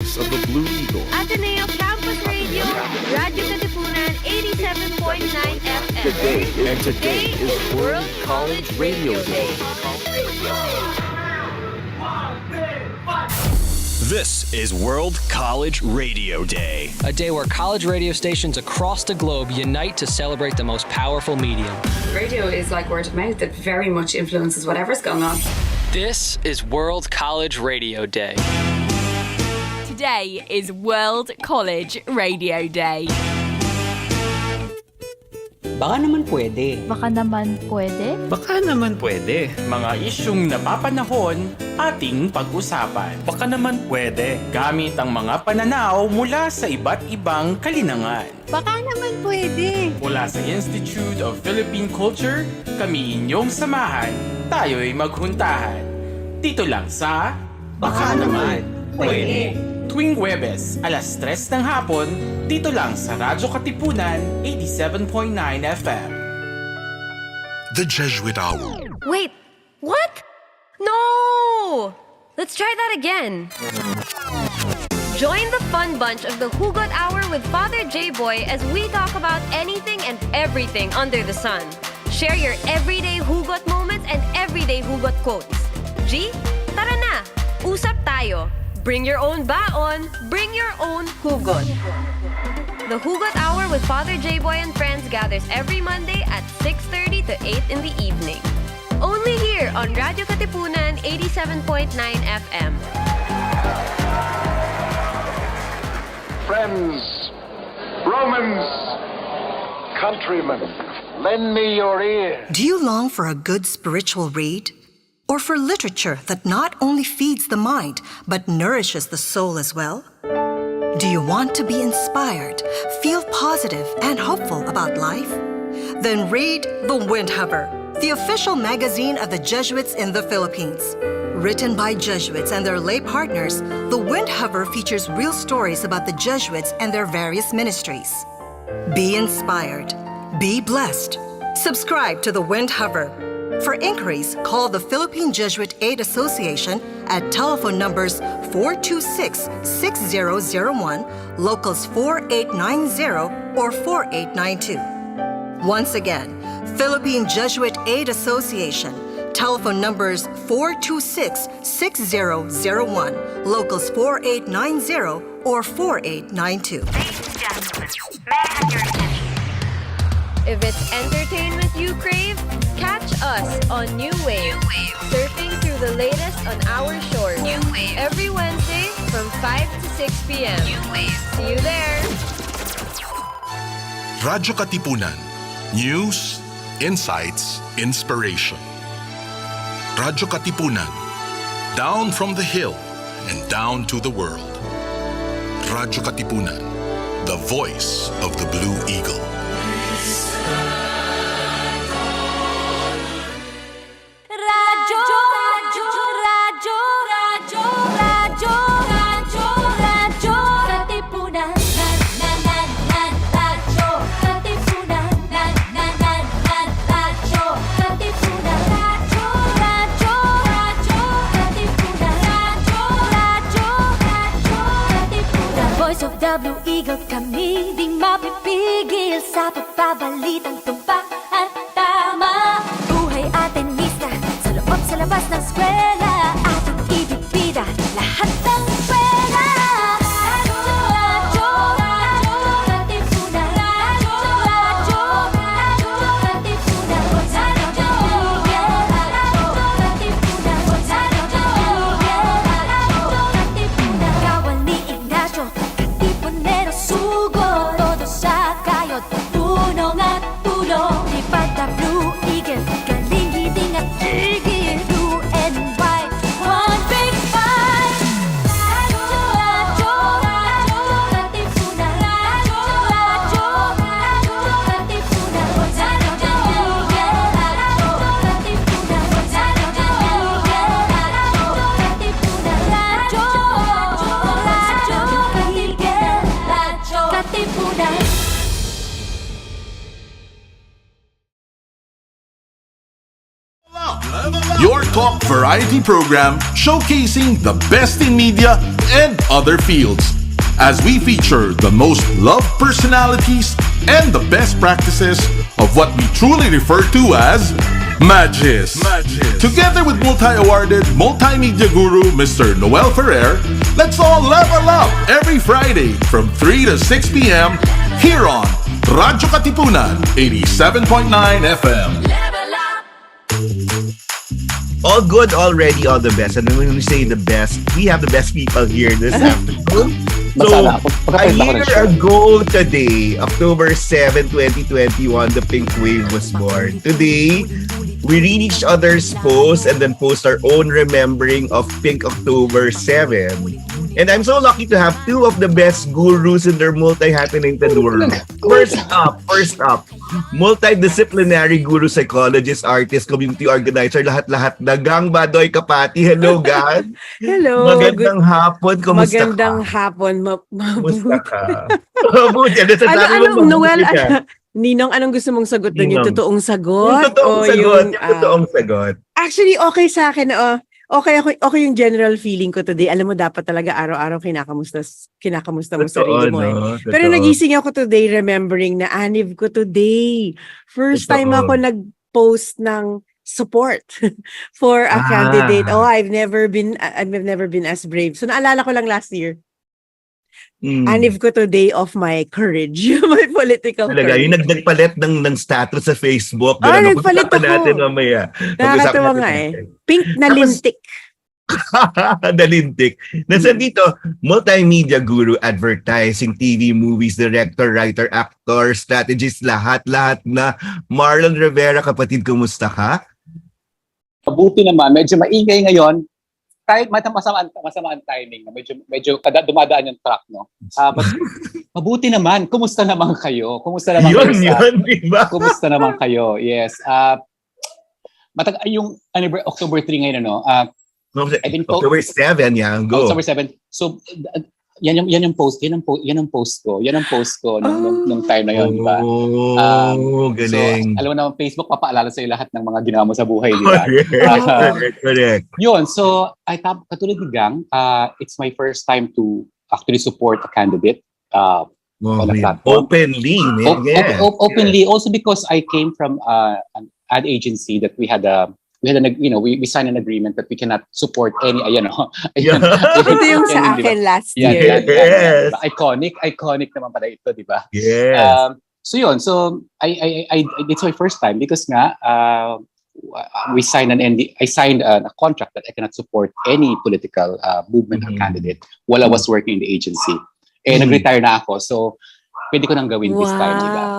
voice of the Blue Eagle. Ateneo Campus Radio, Radyo Katipunan 87.9 FM. Today is World College Radio Day. This is World College Radio Day. A day where college radio stations across the globe unite to celebrate the most powerful medium. Radio is like word of mouth. It very much influences whatever's going on. This is World College Radio Day. Today is World College Radio Day. Baka naman pwede. Baka naman pwede? Baka naman pwede. Mga isyung napapanahon, ating pag-usapan. Baka naman pwede. Gamit ang mga pananaw mula sa iba't ibang kalinangan. Baka naman pwede. Mula sa Institute of Philippine Culture, kami inyong samahan, tayo'y maghuntahan. Dito lang sa Baka naman pwede. Tuwing Huwebes, alas 3 ng hapon, dito lang sa Radyo Katipunan 87.9 FM. The Jesuit Hour. Wait, what? No! Let's try that again. Join the fun bunch of the Hugot Hour with Father J-Boy as we talk about anything and everything under the sun. Share your everyday Hugot moments and everyday Hugot quotes. G, tara na! Usap tayo! Bring your own baon, bring your own hugot. The Hugot Hour with Father J-Boy and friends gathers every Monday at 6:30 to 8 in the evening. Only here on Radyo Katipunan 87.9 FM. Friends, Romans, countrymen, lend me your ear. Do you long for a good spiritual read? Or for literature that not only feeds the mind, but nourishes the soul as well? Do you want to be inspired, feel positive and hopeful about life? Then read The Windhover, the official magazine of the Jesuits in the Philippines. Written by Jesuits and their lay partners, The Windhover features real stories about the Jesuits and their various ministries. Be inspired. Be blessed. Subscribe to The Windhover. For inquiries, call the Philippine Jesuit Aid Association at telephone numbers 426-6001, locals 4890 or 4892. Once again, Philippine Jesuit Aid Association, telephone numbers 426-6001, locals 4890 or 4892. Ladies and gentlemen, may I have your attention? If it's entertainment you crave, catch us on New Wave, surfing through the latest on our shores. New Wave. Every Wednesday from 5 to 6 p.m. New Wave. See you there. Radyo Katipunan. News, insights, inspiration. Radyo Katipunan. Down from the hill and down to the world. Radyo Katipunan. The voice of the Blue Eagle. Blue Eagle kami di mapipigil sa pagbabalitang tumpak at tama. Buhay atenista sa loob sa labas ng eskwela, ating ibibida lahat ng pera. Radyo, Katipunan. Radyo, Katipunan. Radyo, Katipunan. Kawal ni Ignacio, Katipunero sugo, todo sa kayod, tunong at tulong. Lipad na Blue Eagle, galing hiding at tigil. Blue and white, one big fight. Radyo, Katipunan. Radyo, Katipunan. Katipunan. Your talk variety program showcasing the best in media and other fields as we feature the most loved personalities and the best practices of what we truly refer to as Magis. Together with multi-awarded multimedia guru Mr. Noel Ferrer, let's all level up every Friday from 3 to 6 p.m. here on Radyo Katipunan 87.9 FM. All good already, all the best. And when we say the best, we have the best people here this afternoon. So, a year ago today, October 7, 2021, the Pink Wave was born. Today, we read each other's posts and then post our own remembering of Pink October 7. And I'm so lucky to have two of the best gurus in their multi-happening world. First up, multidisciplinary guru, psychologist, artist, community organizer, lahat-lahat na gang Badoy-Capati. Hello, gang. Hello. Magandang hapon. Kumusta Magandang ka? hapon. Kumusta ka? Mabuti. Ano, Noel, Ninong, anong gusto mong sagot doon? Yung totoong sagot? Yung totoong sagot. Actually, okay sa akin. Okay yung general feeling ko today. Alam mo, dapat talaga araw-araw kinakamusta mo sarili mo. Pero nagising ako today remembering na anniv ko today. First time ako nag-post ng support for a candidate. I've never been as brave. So naalala ko lang last year. Anniv ko today of my courage, my political courage. Yung nagpalit ng status sa Facebook. Nagpalit ako. Natin mamaya. Nakakatawa nga Pink na lintik. Nalintik. Nasa dito, multimedia guru, advertising, TV, movies, director, writer, actor, strategist, lahat na. Marlon Rivera, kapatid, kumusta ka? Mabuti naman. Medyo maingay ngayon. Kahit masama ang timing, medyo dumadaan yung truck, no? But mabuti naman. Kumusta naman kayo? Kumusta naman kayo? Diba? Kumusta naman kayo? Yes. Yung October 3 ngayon, no? October 7, go. October 7. So, yan yung post ko nung time na yun, di ba? Galing. So, alam mo naman, Facebook papaalala sa'yo lahat ng mga ginawa mo sa buhay, di ba? Correct. Yun, so katulad ni Gang, it's my first time to actually support a candidate on a platform. Openly, openly, also because I came from an ad agency that we signed an agreement that we cannot support any, Ito yung sa akin last year. Yes. Iconic naman pala ito, di ba? Yes. So it's my first time because nga, I signed a contract that I cannot support any political movement or candidate while I was working in the agency. Nag-retire na ako, so pwede ko nang gawin this time, di ba?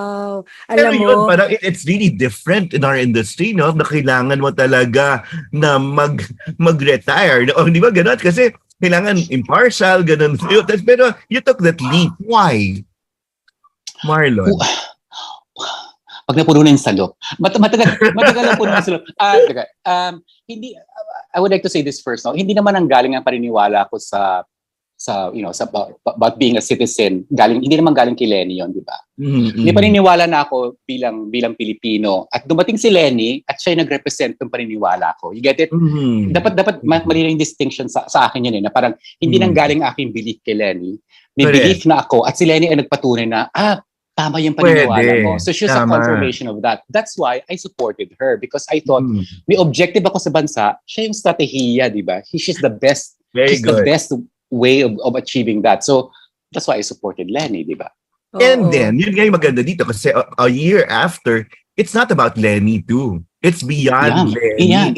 Alam mo, yun, parang it's really different in our industry, no? Na kailangan mo talaga na mag-retire. Di ba ganun? Kasi kailangan impartial, ganun. Pero you took that leap. Why? Marlon? Pag napuno na yung salop. Matagal na puno na yung salop. Hindi, I would like to say this first, no? Hindi naman ang galing ang paniniwala ko sa about being a citizen, hindi naman galing kay Lenny yun, di ba? Hindi paniniwala na ako bilang Pilipino. At dumating si Lenny at siya yung nag-represent ng paniniwala ko. You get it? Dapat mali yung distinction sa akin yun na parang hindi nang galing aking belief kay Lenny. May belief na ako at si Lenny ay nagpatunay na, tama yung paniniwala mo. So she's a confirmation of that. That's why I supported her because I thought may objective ako sa bansa, siya yung strategiya, di ba? She's the best. She's the best way of achieving that. So, that's why I supported Lenny, di ba? And then, yun nga yung maganda dito kasi a year after, it's not about Lenny too. It's beyond Lenny. Yeah,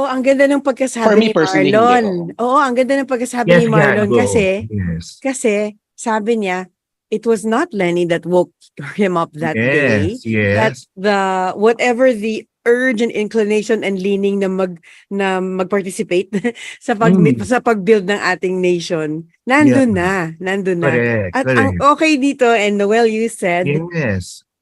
ang ganda ng pagkasabi ni Marlon. Ang ganda ng pagkasabi ni Marlon kasi sabi niya, it was not Lenny that woke him up that day. That whatever the urge and inclination and leaning na mag-participate sa pag-build ng ating nation. Nandun na. Correct. Ang okay dito, and Noel, you said,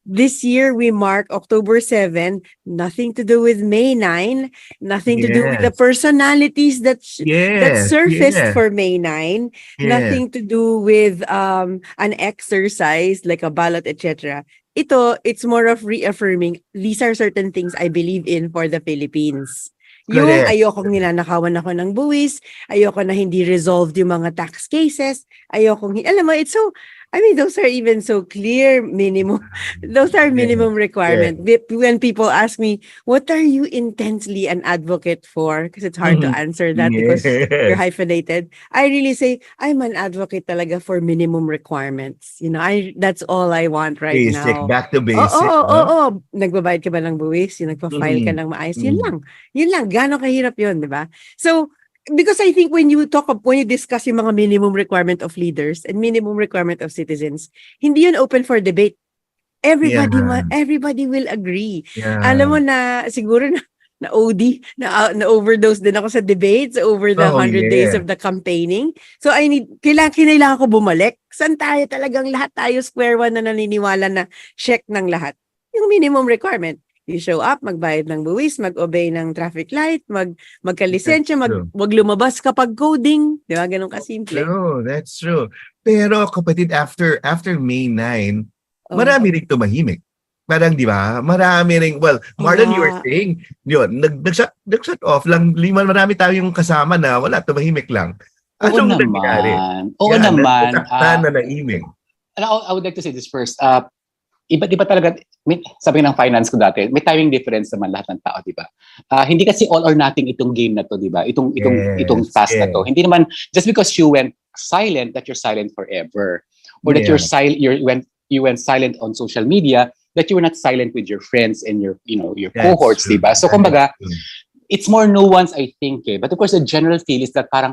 this year we mark October 7, nothing to do with May 9, nothing to do with the personalities that surfaced for May 9, nothing to do with an exercise like a ballot, etc. it's more of reaffirming these are certain things I believe in for the Philippines. Yung Correct. ayokong ninanakawan ako ng buwis, ayoko na hindi resolved yung mga tax cases, alam mo, it's so, I mean, those are even so clear minimum. Those are minimum requirements. When people ask me, what are you intensely an advocate for? Because it's hard to answer that because you're hyphenated. I really say, I'm an advocate talaga for minimum requirements. You know, that's all I want right Basic, now. back to basic. Oo. Nagbabayad ka ba ng buwis? Yung nagpa-file ka ng maayos? Yun lang. Yun lang. Gano'ng kahirap yun, di ba? So, because I think when you discuss yung mga minimum requirement of leaders and minimum requirement of citizens, hindi yun open for debate. Everybody will agree. Alam mo na siguro na OD, na overdose din ako sa debates over the 100 days of the campaigning. So kailangan ko bumalik. Saan tayo talagang lahat tayo square one na naniniwala na check ng lahat. Yung minimum requirement. You show up, magbayad ng buwis, mag-obey ng traffic light, magka-lisensya, wag lumabas kapag coding. Di ba? Ganun kasimple. That's true. Pero kapatid, after May 9, marami rin tumahimik. Parang, di ba? Marami rin, Marlon, you were saying, yun, nag-shut off lang, marami tayong kasama na wala, tumahimik lang. Oo naman. Oo naman. Na naimik. I would like to say this first. Iba talaga, sabi ng finance ko dati, may timing difference naman lahat ng tao, di ba? Hindi kasi all or nothing itong game na to, di ba? Itong task na to. Hindi naman, just because you went silent, that you're silent forever. Or that you went silent on social media, that you were not silent with your friends and your cohorts, di ba? So, kumbaga, it's more nuance, I think, eh. But of course, the general feel is that parang,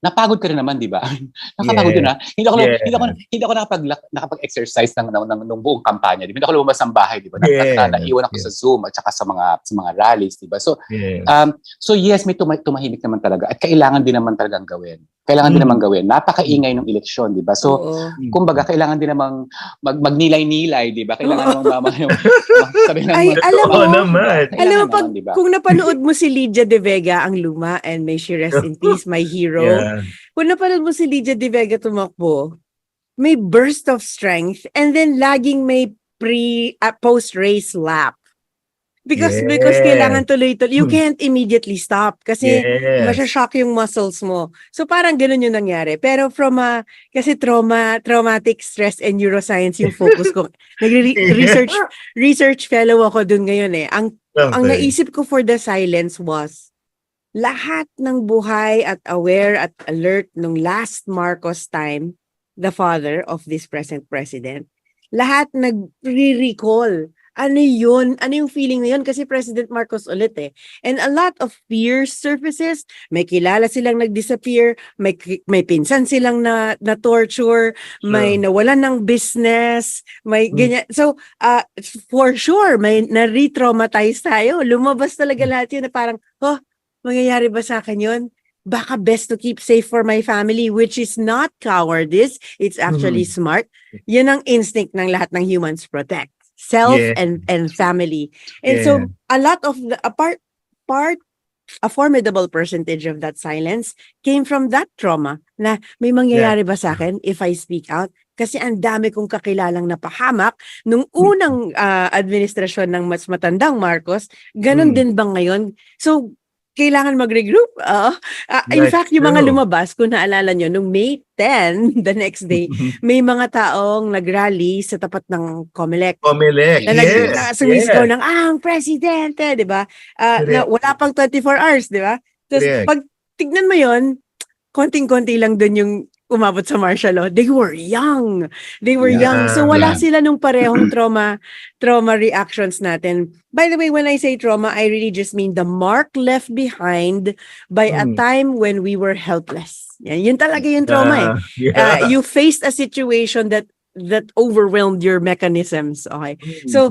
napagod ka rin naman, di ba? Nakapagod yun, ha? Hindi ako nakapag-exercise ng buong kampanya. Hindi ako lumabas ng bahay, di ba? Naiwan ako sa Zoom at saka sa mga rallies, di ba? So, so yes, may tumahimik naman talaga. At kailangan din naman talagang gawin. Napakaingay ng eleksyon, di ba? So, kumbaga, kailangan din namang magnilay-nilay, di ba? Kailangan namang sabi ng alam mo, kung napanood mo si Lydia De Vega, ang luma, and may she rest in peace, my hero. Kung napanood mo si Lydia De Vega tumakbo, may burst of strength and then laging may post-race lap. Because kailangan tuloy-tuloy. You can't immediately stop kasi masya-shock yung muscles mo. So parang ganun yung nangyari. Pero kasi traumatic stress and neuroscience yung focus ko. Research fellow ako dun ngayon eh. Ang naisip ko for the silence was lahat ng buhay at aware at alert nung last Marcos time, the father of this present president, lahat nagre-recall. Ano yun? Ano yung feeling na yun? Kasi President Marcos ulit eh. And a lot of fear surfaces. May kilala silang nag-disappear. May pinsan silang na-torture. May nawalan ng business. May ganyan. So, for sure, may na-re-traumatize tayo. Lumabas talaga lahat yun na parang, mangyayari ba sa akin yun? Baka best to keep safe for my family, which is not cowardice. It's actually smart. Yun ang instinct ng lahat ng humans, protect self and family. And so a lot of a formidable percentage of that silence came from that trauma na may mangyayari ba sa akin if I speak out? Kasi ang dami kong kakilalang napahamak nung unang administrasyon ng mas matandang Marcos. Ganon din ba ngayon? So, kailangan mag-regroup. In fact, yung mga lumabas, kung naalala nyo, nung May 10, the next day, may mga taong nag-rally sa tapat ng Comelec. Na sumisigaw ng, ang presidente, di ba? Na wala pang 24 hours, di ba? Tapos, pag tignan mo yun, konting-konti lang dun yung umabot sa martial law. They were young. So wala sila nung parehong trauma reactions natin. By the way, when I say trauma, I really just mean the mark left behind by a time when we were helpless. Yun talaga yung trauma eh. You faced a situation that overwhelmed your mechanisms. Okay. So,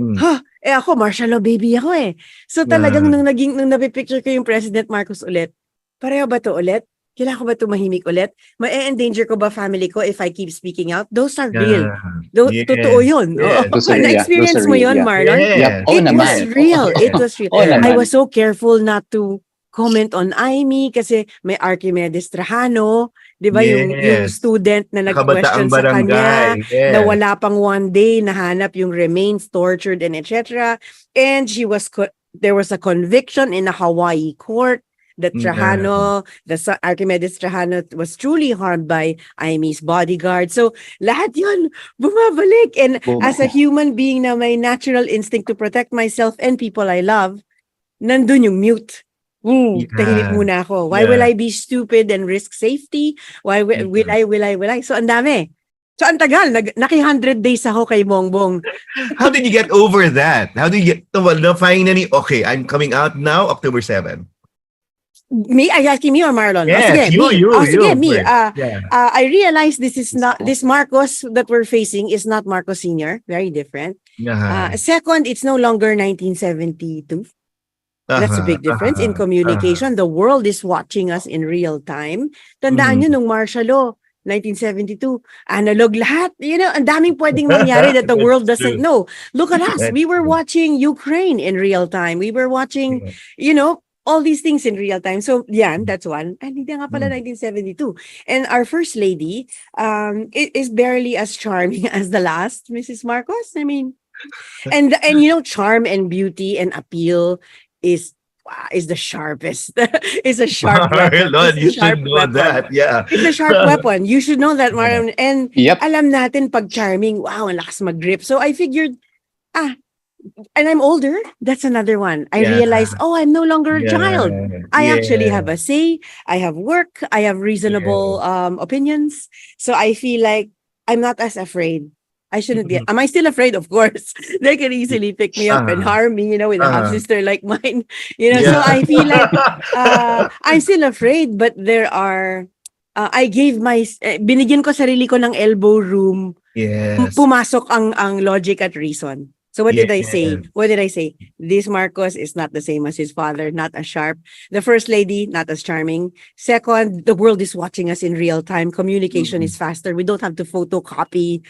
ako, martial law baby ako eh. So talagang nung napipicture ko yung President Marcos ulit, pareho ba to ulit? Kailangan ko ba tumahimik ulit? Ma-endanger ko ba family ko if I keep speaking out? Those are real. Totoo yun. Na-experience mo yun, Marlon? It was real. I was so careful not to comment on Aimee kasi may Archimedes Trajano, 'Di ba yung student na nag-question sa kanya na wala pang one day nahanap yung remains, tortured and etc. And there was a conviction in a Hawaii court that Trajano, the Archimedes Trajano was truly harmed by Aimee's bodyguard. So lahat yun bumabalik. And as a human being na may natural instinct to protect myself and people I love, nandun yung mute. Tahimik muna ako. Why will I be stupid and risk safety? Why will I? So ang dami. So ang tagal, naki 100 days ako kay Bongbong. How did you get over that? How did you get, finally, okay, I'm coming out now, October 7. Me? Are you asking me or Marlon? Yes, me. I realize this is not, this Marcos that we're facing is not Marcos Sr. Very different. Second, it's no longer 1972. That's a big difference in communication. The world is watching us in real time. Tandaan nyo nung martial law, 1972, analog lahat. You know, ang daming pwedeng mangyari that the world doesn't know. Look at us. We were watching Ukraine in real time. We were watching, all these things in real time. So, yan, that's one. And hindi nga pala 1972. And our first lady is barely as charming as the last, Mrs. Marcos. I mean, and charm and beauty and appeal is the sharpest. It's a sharp weapon. Lord, you should know that. Yeah. It's a sharp weapon. You should know that, Marlon. And alam natin pag charming, wow, ang lakas mag-grip. So I figured, and I'm older. That's another one. I realized, I'm no longer a child. I actually have a say. I have work. I have reasonable opinions. So I feel like I'm not as afraid. I shouldn't be. Am I still afraid? Of course. They can easily pick me up and harm me, with a half-sister like mine. So I feel like I'm still afraid, but there are, I gave binigyan ko sarili ko ng elbow room. Pumasok ang logic at reason. So what did I say? This Marcos is not the same as his father, not as sharp. The first lady, not as charming. Second, the world is watching us in real time. Communication is faster. We don't have to photocopy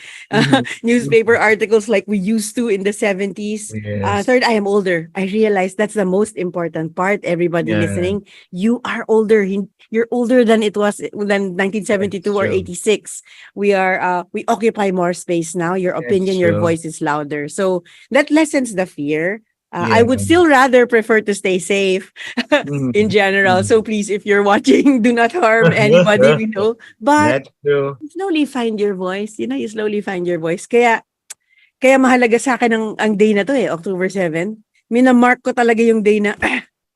newspaper articles like we used to in the 70s. Third, I am older. I realize that's the most important part. Everybody listening, you are older. You're older than it was than 1972 or 86. We occupy more space now. Your opinion, your voice is louder. So that lessens the fear. I would still rather prefer to stay safe in general. So please, if you're watching, do not harm anybody, But slowly find your voice. You slowly find your voice. Kaya mahalaga sa akin ang day na to October 7. Minamark ko talaga yung day na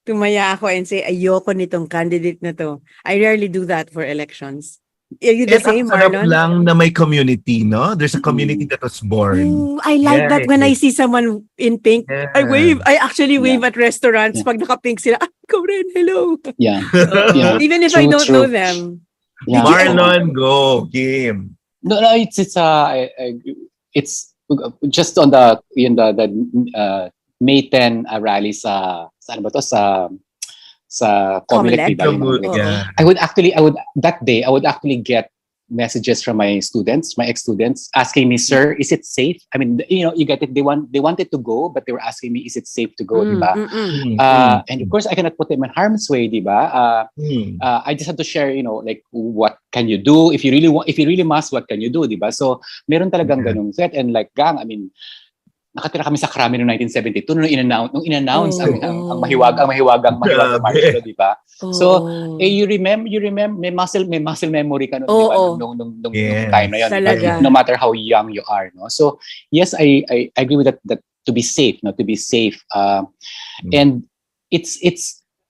tumaya ako and say, ayoko nitong candidate na to. I rarely do that for elections. Are you the same, Marlon? Lang na may community, no? There's a community that was born. I like that when I see someone in pink, I wave. I actually wave at restaurants pag naka-pink sila. Go rin, hello. Even if I don't know them. Marlon, go, game. No, it's just on the May 10 rally sa Comelec, I would actually get messages from my ex-students asking me, sir, is it safe? I mean, you get it. They wanted to go, but they were asking me, is it safe to go, diba? And of course, I cannot put them in harm's way, diba? I just have to share, like, what can you do? If you really must, what can you do, diba? So, meron talagang ganung set. And like, gang, I mean, nakatira kami sa Krami noong 1972 nung in-announce ang mahiwagang martial, di ba? So, you remember may muscle memory ka nung time na yun, no matter how young you are, no? So, yes, I agree with that to be safe, no, to be safe. And it's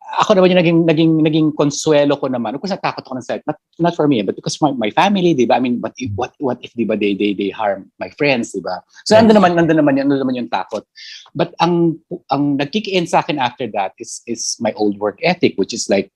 ako naman yung naging konsuelo ko naman. Of course, natakot ako ng not for me, but because my family, di ba? I mean, what if di ba they harm my friends, di ba? So nandun naman yung takot. But ang nagkikiin sa akin after that is my old work ethic, which is like,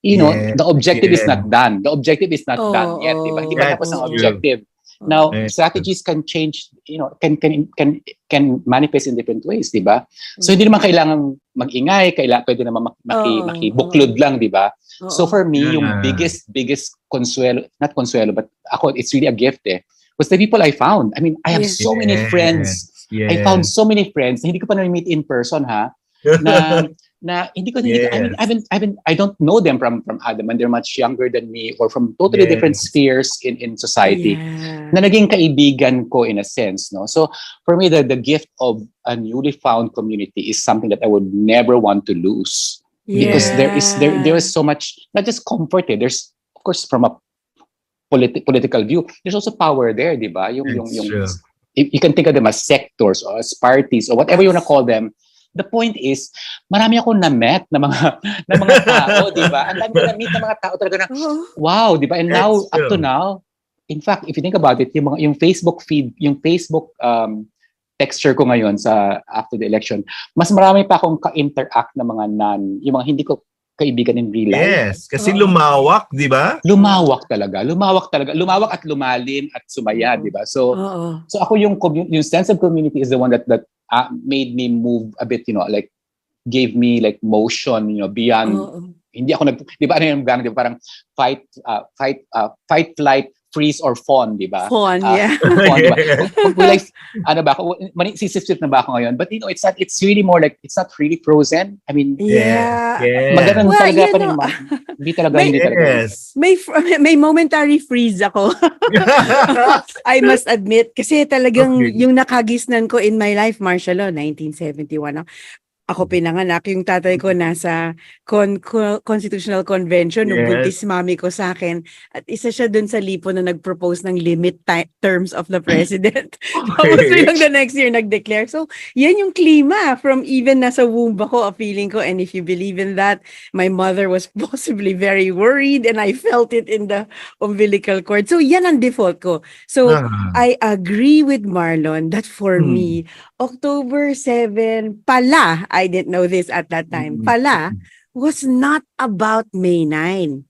the objective is not done. The objective is not done yet, di ba? Hindi pa tapos ang objective. Now, strategies can change, can manifest in different ways, di ba? So, hindi naman kailangan mag-ingay, pwede naman makibuklod lang, di ba? So, for me, yung biggest consuelo, not consuelo, but ako, it's really a gift was the people I found. I mean, I have so many friends. I found so many friends na hindi ko pa na-meet in person, ha? na hindi ko I don't know them from Adam, and they're much younger than me or from totally different spheres in society. Na naging kaibigan ko in a sense, no? So for me, the gift of a newly found community is something that I would never want to lose. Because there is so much, not just comfort, there's of course from a political view, there's also power there, di ba? Yung you can think of them as sectors or as parties or whatever you want to call them. The point is, marami akong na-met na mga tao, di ba? Ang dami ko na-meet na mga tao talaga na, wow, di ba? And now, up to now, in fact, if you think about it, yung Facebook feed, yung Facebook texture ko ngayon after the election, mas marami pa akong ka-interact na mga yung mga hindi ko kaibigan in real life. Yes, kasi lumawak, di ba? Lumawak at lumalim at sumaya, di ba? So ako yung sense of community is the one that made me move a bit, like gave me like motion, beyond. Hindi ako di ba ano yung di ba, parang fight, flight, freeze or fawn, di ba? Fawn, yeah. Fawn, diba? Like, ano ba ako? Sisip-sip na ba ako ngayon? But it's really more like, it's not really frozen. I mean, magandang talaga pa rin. Hindi talaga. Yes. May momentary freeze ako. I must admit. Kasi talagang yung nakagisnan ko in my life, martial law, 1971. Ako pinanganak, yung tatay ko nasa Constitutional Convention, nung buntis mami ko sa akin. At isa siya dun sa lipo na nag-propose ng limit terms of the president. Tapos lang the next year nag-declare. So, yan yung klima from even nasa womb ako, a feeling ko. And if you believe in that, my mother was possibly very worried and I felt it in the umbilical cord. So, yan ang default ko. So, I agree with Marlon that for me, October 7 pala, I didn't know this at that time, pala was not about May 9.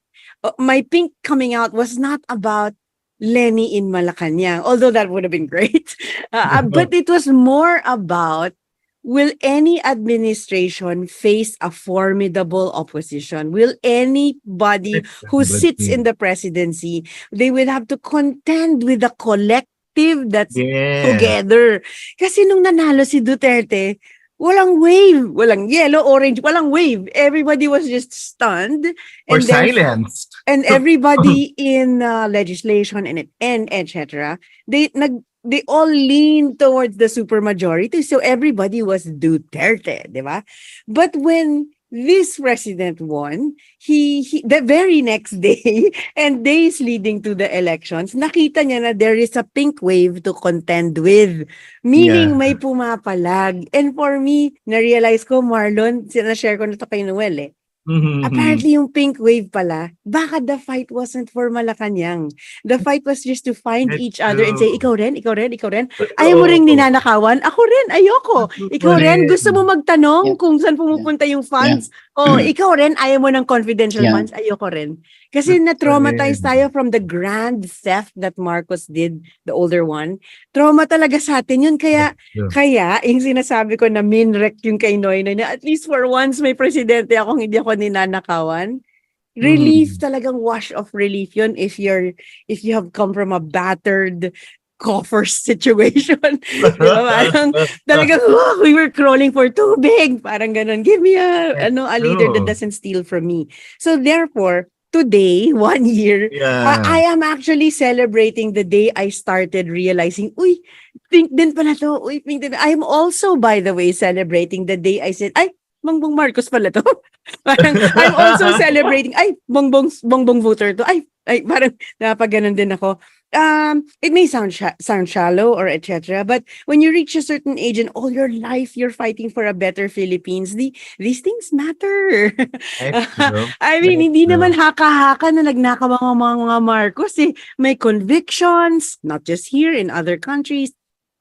My pink coming out was not about Lenny in Malacanang, although that would have been great. But it was more about, will any administration face a formidable opposition? Will anybody who sits in the presidency, they will have to contend with the collective that's together. Kasi nung nanalo si Duterte, walang wave, walang yellow, orange, walang wave. Everybody was just stunned. Or silenced. And everybody in legislation and etc. They all leaned towards the supermajority. So everybody was Duterte, di ba? But when this president won, he the very next day and days leading to the elections, nakita niya na there is a pink wave to contend with. Meaning may pumapalag. And for me, na-realize ko, Marlon, na-share ko na to kay Noel apparently yung pink wave pala, baka the fight wasn't for Malacanang. The fight was just to find each other and say, ikaw rin. Ayaw mo ring ninanakawan? Ako rin, ayoko. Ikaw rin, gusto mo magtanong kung saan pumupunta yung funds? Ikaw rin, ayaw mo ng confidential funds? Ayoko rin. Kasi na-traumatize tayo from the grand theft that Marcos did, the older one. Trauma talaga sa atin yun. Kaya yung sinasabi ko na minrek yung kay Noynoy na at least for once may presidente akong hindi ako ninanakawan. Relief, talagang wash of relief yun if you have come from a battered coffer situation. Diba? Parang talagang we were crawling for tubig. Parang ganun. Give me a leader that doesn't steal from me. So therefore, today, 1 year, I am actually celebrating the day I started realizing, uy, pink din pala to. Uy, pink din. I am also, by the way, celebrating the day I said, ay, Bongbong Marcos pala to. Parang, I'm also celebrating, ay, bongbong voter to. Ay, parang napaganon din ako. It may sound shallow or etc. But when you reach a certain age and all your life you're fighting for a better Philippines, these things matter. I mean, hindi naman haka-haka na nagnakaw mga Marcos eh. May convictions, not just here, in other countries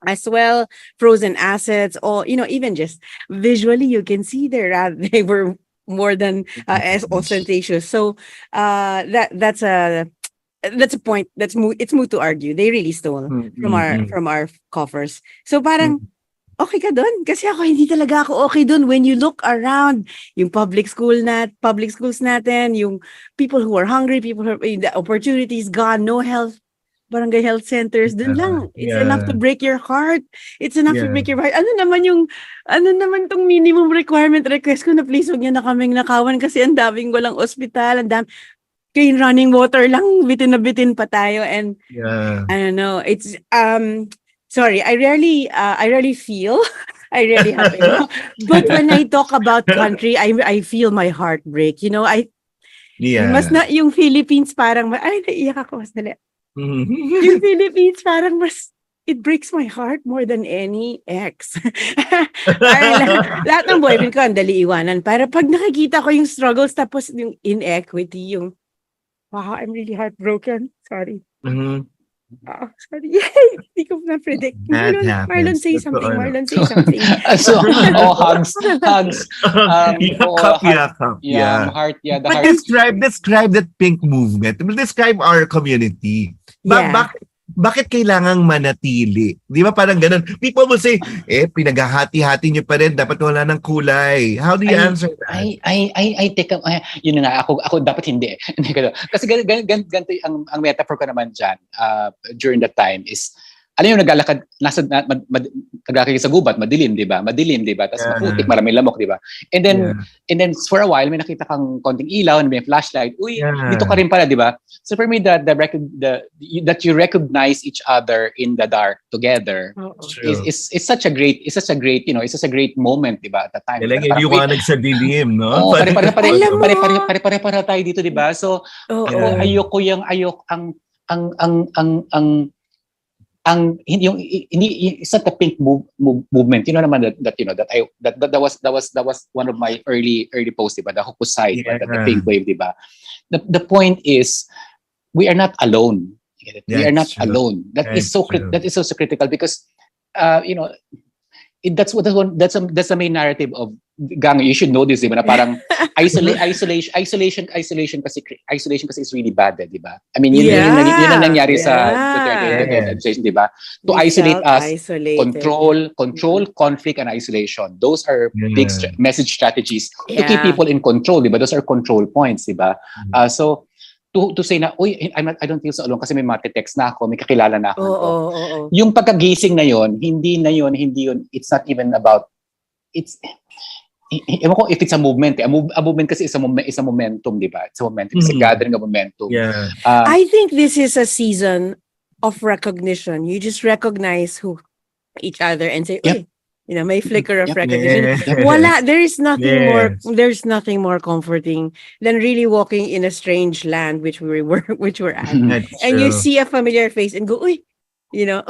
as well, frozen assets, or even just visually you can see they were more than as ostentatious. So that's a point it's moot to argue. They really stole from our coffers. So parang okay ka dun? Kasi ako hindi talaga ako okay dun. When you look around, yung public schools natin, yung people who are hungry, people who are, the opportunities gone, no health barangay health centers, dun lang. It's enough to break your heart. It's enough to break your heart. Ano naman tong minimum requirement request ko na please huwag niyo na kaming nakawan kasi ang daming walang ospital, ang dami. Clean running water lang, bitin na bitin pa tayo. And I don't know, it's, sorry, I rarely feel, I really happy. But when I talk about country, I feel my heart break. You know, mas na yung Philippines parang, ay, naiyak ako, mas dali. Yung Philippines parang mas, it breaks my heart more than any ex. Lahat ng boyfriend ko, ang dali iwanan. Para pag nakikita ko yung struggles, tapos yung inequity, yung, wow, I'm really heartbroken. Sorry. Oh, sorry. Hindi ko na-predict. Marlon, say something. Marlon, say something. Hugs. Yakap. Yeah. Heart, yeah. But describe that pink movement. Describe our community. Bakit kailangang manatili? Di ba parang ganun? People will say, pinaghahati-hati niyo pa rin, dapat wala ng kulay. How do you answer that? I take yun nga, ako dapat hindi. Kasi ganito ang metaphor ko naman dyan during that time is, alam yung naglalakad, naglalakad sa gubat, madilim, di ba? Tapos maputik, maraming lamok, di ba? And then for a while, may nakita kang konting ilaw, may flashlight. Uy, dito ka rin pala, di ba? So for me, that you recognize each other in the dark together is such a great, moment, di ba? At the time. Kailangan liwanag sa dilim, no? Pare-pare tayo dito, di ba? So ayoko it's not the pink movement. You know naman that was one of my early posts, diba? The Hokusai, the pink wave, diba? The point is we are not alone. We are not alone. That is so critical because that's the main narrative of gang. You should know this, diba? Na parang isolation kasi is really bad, diba? I mean, yun ang nangyari sa isolation, diba? To isolate us, control, conflict, and isolation. Those are big message strategies to keep people in control, diba? Those are control points, diba? So to say na, I don't feel so alone kasi may mati-text na ako, may kakilala na ako. Yung pagkagising na yon, hindi yun, it's not even about, ewan ko if it's a movement. A movement kasi is a momentum, di ba? It's a momentum. It's a gathering of momentum. I think this is a season of recognition. You just recognize each other and say, may flicker of recognition. Wala, there's nothing more comforting than really walking in a strange land which we're at. And you see a familiar face and go, uy, yung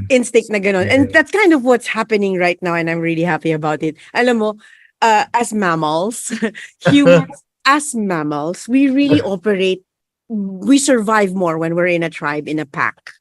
instinct na ganon. And that's kind of what's happening right now, and I'm really happy about it. Alam mo, as mammals, we really we survive more when we're in a tribe, in a pack.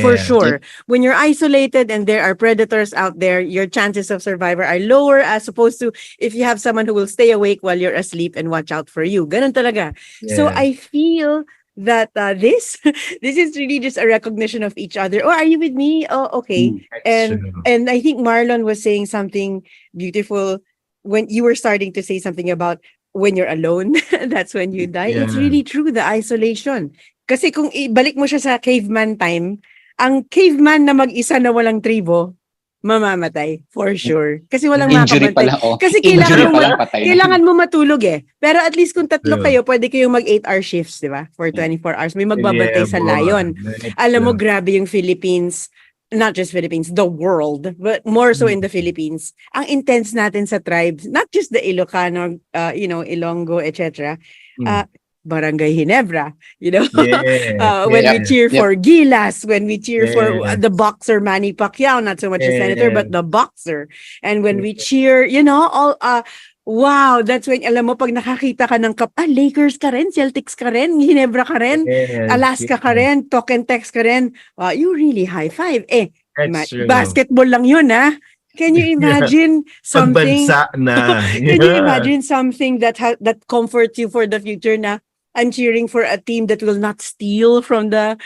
For sure. When you're isolated and there are predators out there, your chances of survival are lower as opposed to if you have someone who will stay awake while you're asleep and watch out for you. Ganon talaga. So I feel that this is really just a recognition of each other. Oh, are you with me? Oh, okay. And I think Marlon was saying something beautiful when you were starting to say something about when you're alone, that's when you die. It's really true, the isolation. Kasi kung ibalik mo siya sa caveman time, ang caveman na mag-isa na walang tribo, mamamatay for sure. Kasi walang makabantay. Kasi kailangan mo matulog eh. Pero at least kung tatlo kayo, pwede kayong mag 8-hour shifts, di ba? For 24 hours. May magbabantay sa lion. Alam mo, grabe yung Philippines. Not just Philippines, the world, but more so in the Philippines. Ang intense natin sa tribes, not just the Ilocano, Ilonggo, etc. Barangay Ginebra, when we cheer for Gilas, when we cheer for the boxer Manny Pacquiao, not so much a senator, but the boxer. And when we cheer, wow, that's when, alam mo, pag nakakita ka ng Lakers ka rin, Celtics ka rin, Ginebra ka rin, Alaska ka rin, talk and text ka rin, you really high five. Basketball lang yun, ha? Can you imagine something? Can you imagine something that comforts you for the future na I'm cheering for a team that will not steal from the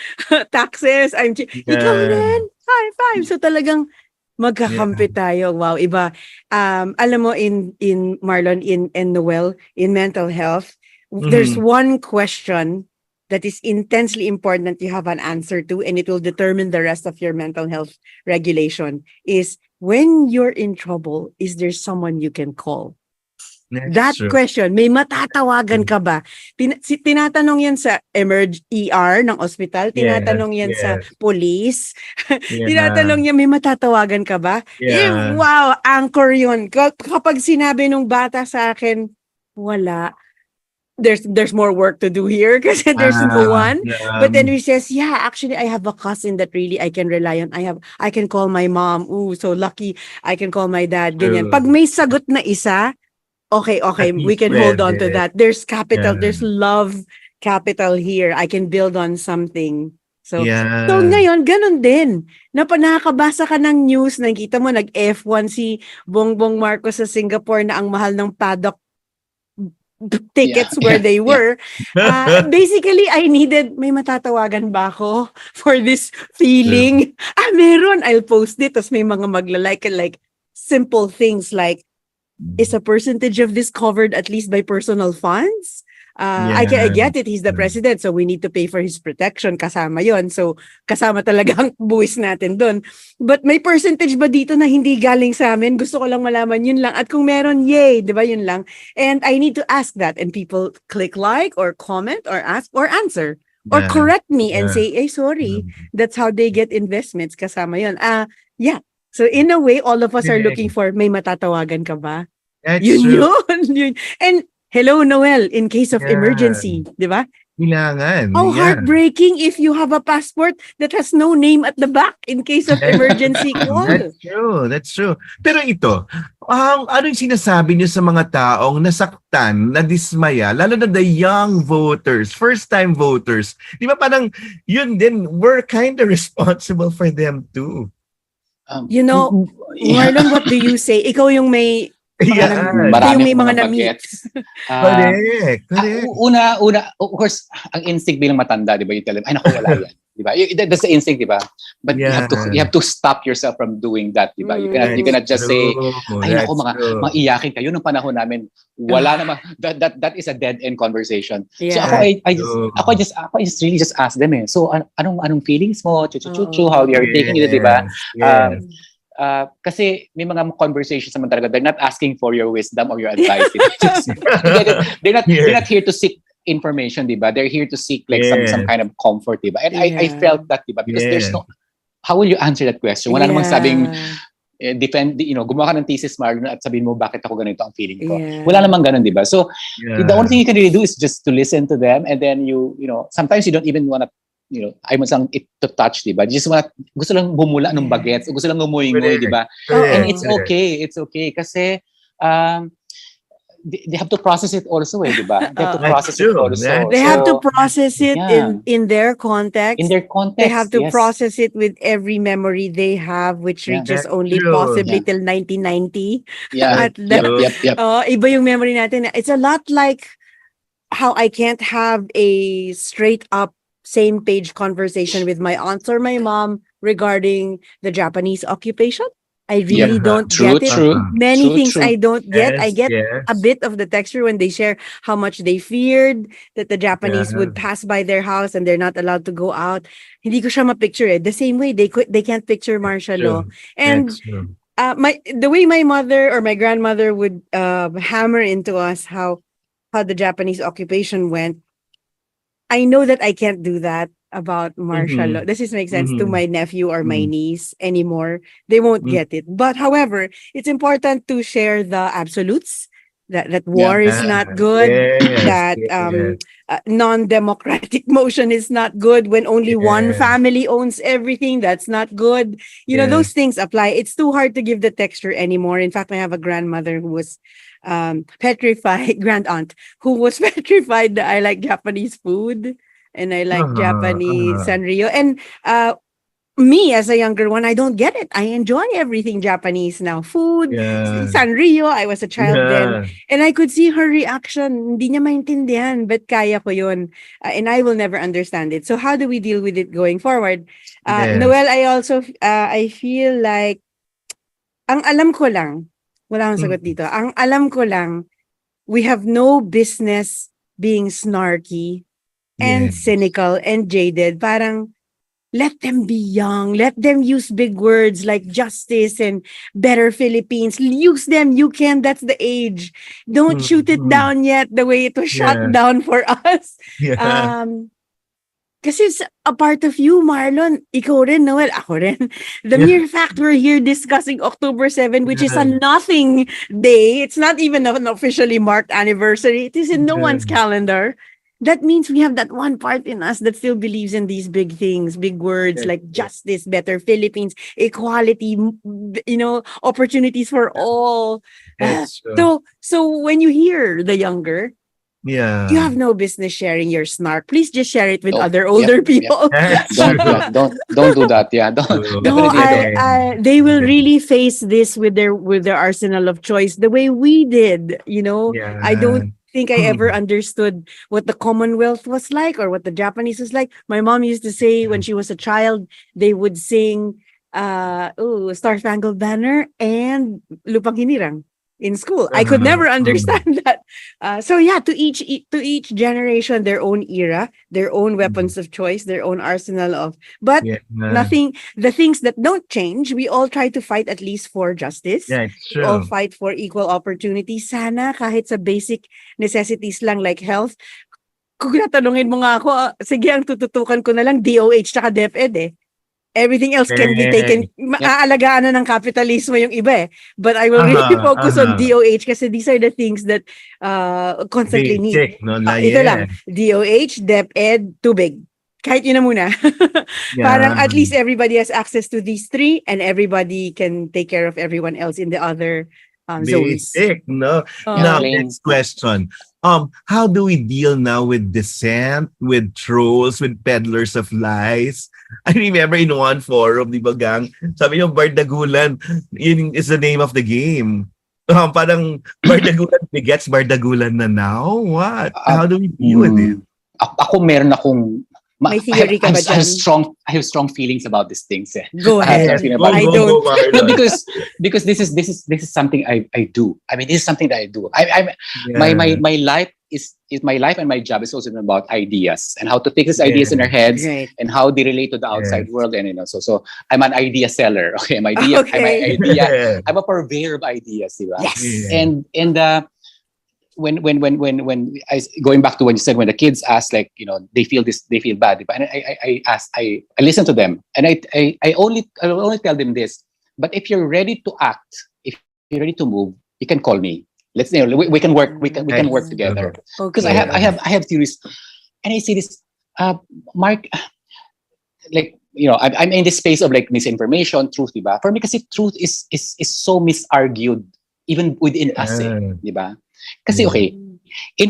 taxes. Ikaw rin, high five. So talagang magkakampi tayo. Wow, iba. Alam mo, in Marlon, in Noel, in mental health, there's one question that is intensely important you have an answer to, and it will determine the rest of your mental health regulation, is when you're in trouble, is there someone you can call? That question, may matatawagan ka ba? Tinatanong yan sa ER ng ospital, tinatanong yan sa police, tinatanong niya, may matatawagan ka ba? Wow, anchor yun. Kapag sinabi nung bata sa akin, wala, there's more work to do here kasi there's no one. But then he says, yeah, actually I have a cousin that really I can rely on. I can call my mom. Ooh, so lucky. I can call my dad. Ganyan. Pag may sagot na isa, okay, we can hold on to that. There's capital, there's love capital here. I can build on something. So ngayon, ganun din. Nakakabasa ka ng news, nakita mo, nag-F1 si Bongbong Marcos sa Singapore na ang mahal ng paddock tickets where they were. Basically, I needed, may matatawagan ba ako for this feeling? Meron, I'll post it. Tapos may mga maglalike, like simple things like, is a percentage of this covered at least by personal funds? I get it, he's the president, so we need to pay for his protection, kasama yon. So kasama talaga ang buwis natin doon. But may percentage ba dito na hindi galing sa amin? Gusto ko lang malaman, yun lang. At kung meron, yay, di ba, yun lang. And I need to ask that, and people click like or comment or ask or answer or correct me and say, sorry, that's how they get investments, kasama yun. So in a way, all of us are looking for, may matatawagan ka ba? That's yun true. Yun. And hello, Noel, in case of emergency, di ba? Kailangan. Oh, heartbreaking if you have a passport that has no name at the back in case of emergency call. That's true. Pero ito, ano yung sinasabi niyo sa mga taong nasaktan, nadismaya, lalo na the young voters, first-time voters? Di ba parang yun din, we're kind of responsible for them too. Marlon, what do you say? Ikaw yung may Marami mga bagets. Correct. Una, of course, ang instinct bilang matanda, di ba? You tell them, ay naku, wala yan. Di ba? That's the instinct, di ba? But you have to stop yourself from doing that, di ba? You cannot just say, ay naku, mga iyakin kayo nung panahon namin. Wala naman. That is a dead-end conversation. So ako really just ask them So anong feelings mo? How you are taking it, di ba? Kasi may mga conversations naman talaga, they're not asking for your wisdom or your advice. They're not here to seek information, diba? They're here to seek like some kind of comfort, diba? And I felt that, diba? Because there's no, how will you answer that question? Wala namang sabing gumawa ka ng thesis, Marlon, at sabihin mo bakit ako ganito ang feeling ko. Wala namang ganun, diba? So the only thing you can really do is just to listen to them, and then you sometimes you don't even want to I must lang it to touch, diba? Just gusto lang bumula ng bagets, gusto lang ngumoy-ngoy, diba? And it's okay kasi they have to process it also, diba? They have to process it also. They have to process it in their context. In their context, they have to process it with every memory they have, which reaches only possibly till 1990. Yep. Iba yung memory natin. It's a lot like how I can't have a straight up same page conversation with my aunts or my mom regarding the Japanese occupation. I really don't get it. Many things I don't get. I get a bit of the texture when they share how much they feared that the Japanese would pass by their house and they're not allowed to go out. Hindi ko siya ma-picture it. The same way they can't picture martial law. And the way my mother or my grandmother would hammer into us how the Japanese occupation went, I know that I can't do that about martial law. This is makes sense to my nephew or my niece anymore. They won't get it. But however, it's important to share the absolutes that war is not good, that non-democratic motion is not good, when only one family owns everything, that's not good. Those things apply. It's too hard to give the texture anymore. In fact, I have a grandmother who was petrified, grand aunt who was petrified that I like Japanese food and I like Japanese Sanrio. And me as a younger one, I don't get it. I enjoy everything Japanese now. Food, Sanrio, I was a child then. And I could see her reaction. Hindi niya maintindihan, but kaya ko yun. And I will never understand it. So how do we deal with it going forward? Noel, I feel like, ang alam ko lang, wala akong sagot dito. Ang alam ko lang, we have no business being snarky and cynical and jaded. Parang, let them be young. Let them use big words like justice and better Philippines. Use them. You can. That's the age. Don't shoot it down yet the way it was shot down for us. Kasi it's a part of you, Marlon. Ikaw rin, Noel. Ako rin. The mere fact we're here discussing October 7, which is a nothing day. It's not even an officially marked anniversary. It is in no one's calendar. That means we have that one part in us that still believes in these big things, big words like justice, better Philippines, equality, opportunities for all. So when you hear the younger, you have no business sharing your snark. Please just share it with other older people. Don't do that. Yeah, don't. They will really face this with their arsenal of choice the way we did. I don't think I ever understood what the Commonwealth was like or what the Japanese was like. My mom used to say when she was a child, they would sing Star Spangled Banner and Lupang Hinirang in school. I could never understand that. To each generation, their own era, their own weapons of choice, their own arsenal of. But nothing. The things that don't change, we all try to fight at least for justice. Yeah, it's true. We all fight for equal opportunity. Sana kahit sa basic necessities lang like health. Kung natanungin mo nga ako, sige, ang tututukan ko na lang DOH tsaka DepEd eh. Everything else can be taken. Maaalagaan na ng kapitalismo yung iba eh. But I will really focus on DOH kasi these are the things that constantly need. Ito lang, DOH, DepEd, tubig. Kahit yun na muna. Parang at least everybody has access to these three and everybody can take care of everyone else in the other zones. Basic, no? Now, next question. How do we deal now with dissent, with trolls, with peddlers of lies? I remember in one forum, di ba, gang? Sabi niyo, Bardagulan, yun is the name of the game. Parang Bardagulan begets Bardagulan na now? What? How do we deal with it? Ako meron akong may theory ka ba dyan? I have strong feelings about these things. Go ahead. I don't. No, because this is something I do. I mean, this is something that I do. My life is my life and my job is also about ideas and how to take these ideas in our heads and how they relate to the outside world. And so I'm an idea seller. Okay, I'm a purveyor of ideas. Yes. And when I going back to when you said when the kids ask they feel bad, and I listen to them and I only tell them this. But if you're ready to act, if you're ready to move, you can call me. Let's we can work work together because I have theories and I see this Mark I'm in this space of misinformation, truth, diba? For me kasi truth is so misargued even within us, diba? Kasi okay, yung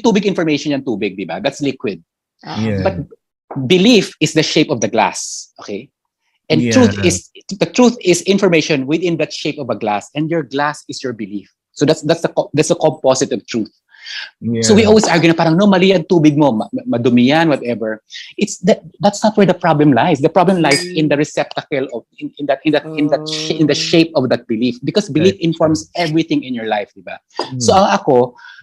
tubig information yung tubig, diba? That's liquid. But belief is the shape of the glass, okay? And the truth is information within that shape of a glass, and your glass is your belief. So that's the composite of truth. So we always argue na parang no, mali ang tubig mo, madumi yan, whatever. That's not where the problem lies. The problem lies in the receptacle of in the shape of that belief, because belief informs everything in your life, diba? So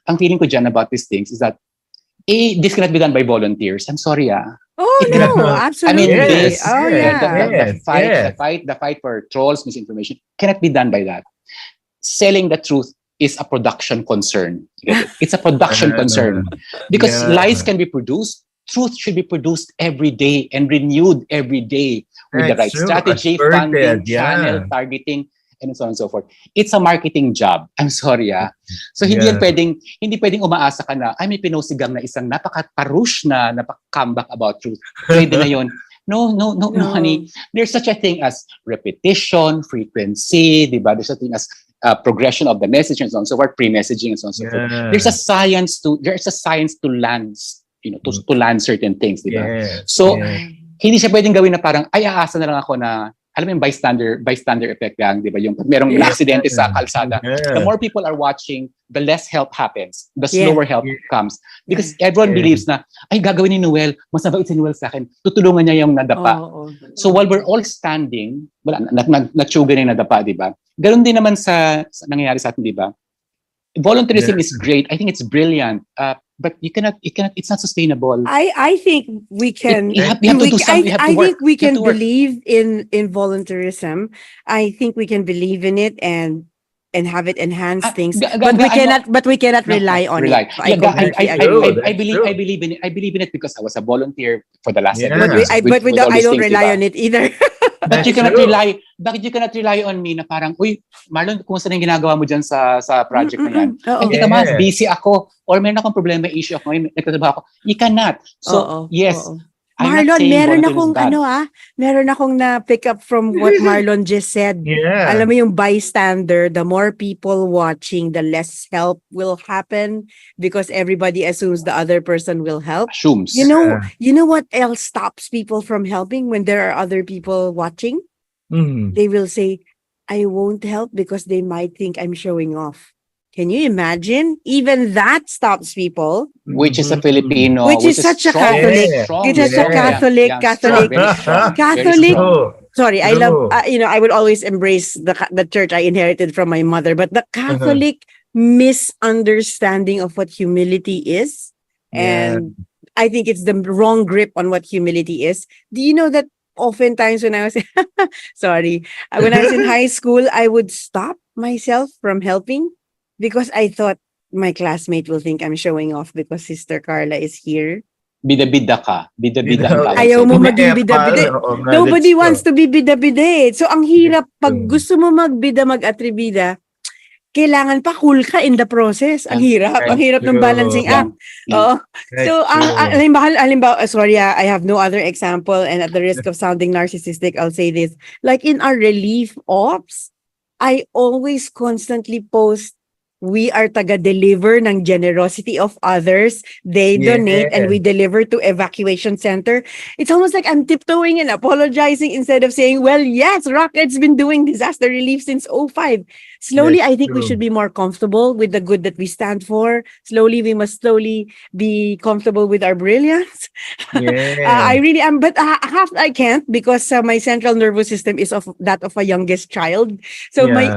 ang feeling ko dyan about these things is that this cannot be done by volunteers. I'm sorry, Oh no, absolutely. I mean, the fight for trolls, misinformation cannot be done by that. Selling the truth is a production concern. It's a production concern because lies can be produced. Truth should be produced every day and renewed every day with the right strategy, funding, channel, targeting, and so on and so forth. It's a marketing job. I'm sorry, So hindi pwedeng umaasa ka na, may pinosigang na isang napaka-parush na napaka-comeback about truth. Pwede na yun. No, honey. There's such a thing as repetition, frequency, diba? There's such a thing as progression of the message and so on and so forth, pre-messaging and so on and so forth. There's a science to land, to land certain things, diba? So hindi siya pwedeng gawin na parang aasa na lang ako na alam mo yung bystander effect lang, di ba? Yung merong aksidente sa kalsada. The more people are watching, the less help happens. The slower help comes. Because everyone believes na, gagawin ni Noel, mas mabait si Noel sa akin, tutulungan niya yung nadapa. So while we're all standing, natsugan yung nadapa, di ba? Ganun din naman sa nangyayari sa atin, di ba? Volunteerism is great. I think it's brilliant. but you cannot, it's not sustainable. I think we can. You have to do something. You have to I work. think we You have can to work. believe in voluntarism. I think we can believe in it and have it enhance things. But we cannot rely on it. I believe in it. I believe in it because I was a volunteer for the last 7 years. I don't rely on it either. But you cannot rely. Bakit you cannot rely on me na parang, uy, Marlon, kumusta na yung ginagawa mo dyan sa project na yan? Hindi ka mas busy ako or meron akong problema, issue ako, nagtatrabaho ako. You cannot. So, yes. Marlon, meron akong na pick up from what Marlon just said. Yeah. Alam mo yung bystander, the more people watching, the less help will happen because everybody assumes the other person will help. Assumes. You know what else stops people from helping when there are other people watching? They will say, I won't help because they might think I'm showing off. Can you imagine? Even that stops people. Which is a Filipino. Which is such a Catholic. It's such a Catholic. Sorry, I love, I would always embrace the church I inherited from my mother. But the Catholic misunderstanding of what humility is. And I think it's the wrong grip on what humility is. Do you know that oftentimes when I was, when I was in high school, I would stop myself from helping. Because I thought my classmate will think I'm showing off because Sister Carla is here. Bida-bida ka. Bida-bida ang ayaw mo maging bida-bida. Nobody wants to be bida-bida. So ang hirap pag gusto mo magbida, mag-atribida, kailangan pa cool ka in the process. Ang hirap. Ang hirap ng balancing act. So, halimbawa, sorry, I have no other example and at the risk of sounding narcissistic, I'll say this. Like in our relief ops, I always constantly post, we are taga-deliver ng generosity of others. They donate and we deliver to evacuation center. It's almost like I'm tiptoeing and apologizing instead of saying, well, yes, Rocket's been doing disaster relief since 2005. Slowly, I think we should be more comfortable with the good that we stand for. Slowly, we must be comfortable with our brilliance. I really am, but I can't because my central nervous system is of that of a youngest child. So my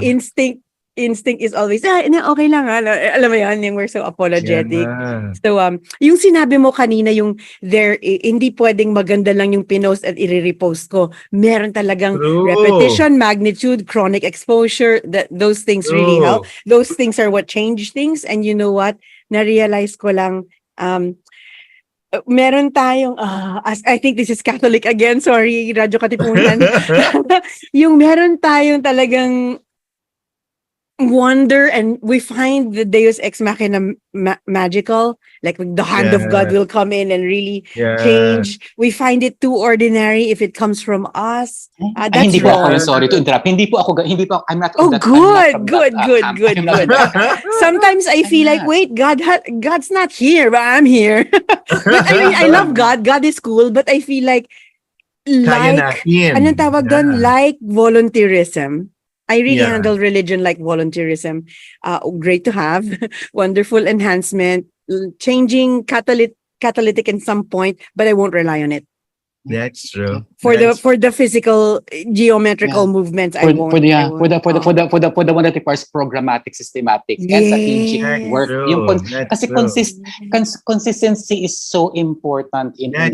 instinct is always, okay lang. Alam mo yan, yung we're so apologetic. So, yung sinabi mo kanina, yung hindi pwedeng maganda lang yung pinost at i-repost ko. Meron talagang repetition, magnitude, chronic exposure, those things really help. Those things are what change things. And you know what? Na-realize ko lang, meron tayong, I think this is Catholic again, sorry, Radyo Katipunan. Yung meron tayong talagang wonder and we find the Deus Ex Machina magical, like the hand of God will come in and really change. We find it too ordinary if it comes from us. That's hindi po wrong. ako, sorry to interrupt. I'm not. Good. Sometimes I feel like, wait, God's not here, but I'm here. But I mean, I love God. God is cool, but I feel like anong tawag doon? Like volunteerism. I really handle religion like volunteerism. Great to have. Wonderful enhancement. Changing catalytic in some point, but I won't rely on it. That's true. For the physical geometrical movements, I won't. For the one that requires programmatic, systematic, and strategic work. Kasi consistency is so important in at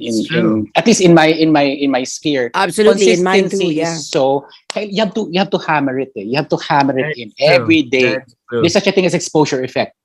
least in my sphere. Absolutely, in mine too. Yeah. So you have to hammer it. You have to hammer it in every day. There's such a thing as exposure effect.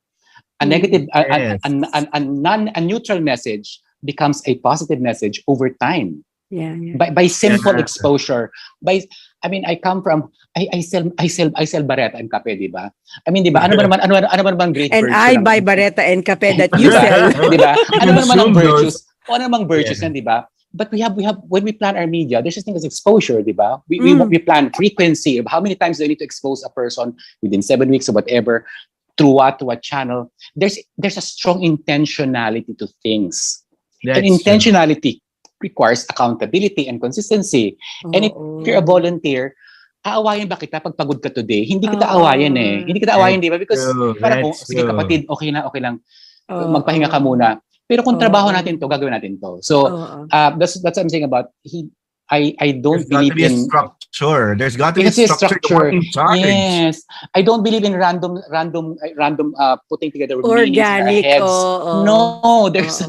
A negative, a neutral message becomes a positive message over time. By simple exposure. I come from I sell bareta and kape, di ba? I mean, di ba? Ano ba naman great and virtue? I buy bareta and kape that you sell. Di ba? Ano ba naman ang virtues? O ano namang virtues yan, di ba? But we have when we plan our media, there's this thing as exposure, di ba? We plan frequency of how many times do I need to expose a person within 7 weeks or whatever, through what channel. There's a strong intentionality to things. And intentionality requires accountability and consistency. And if you're a volunteer, aawayan ba kita pag pagod ka today? Hindi kita aawayan eh. Hindi kita aawayan, di ba? Because parang, sige kapatid, okay lang. Magpahinga ka muna. Pero kung trabaho natin to, gagawin natin to. So, that's what I'm saying about I don't There's got to believe be a in structure. There's got to be a because structure to what's in charge. Yes, I don't believe in random putting together meanings in our Organic. heads. Oo. No, there's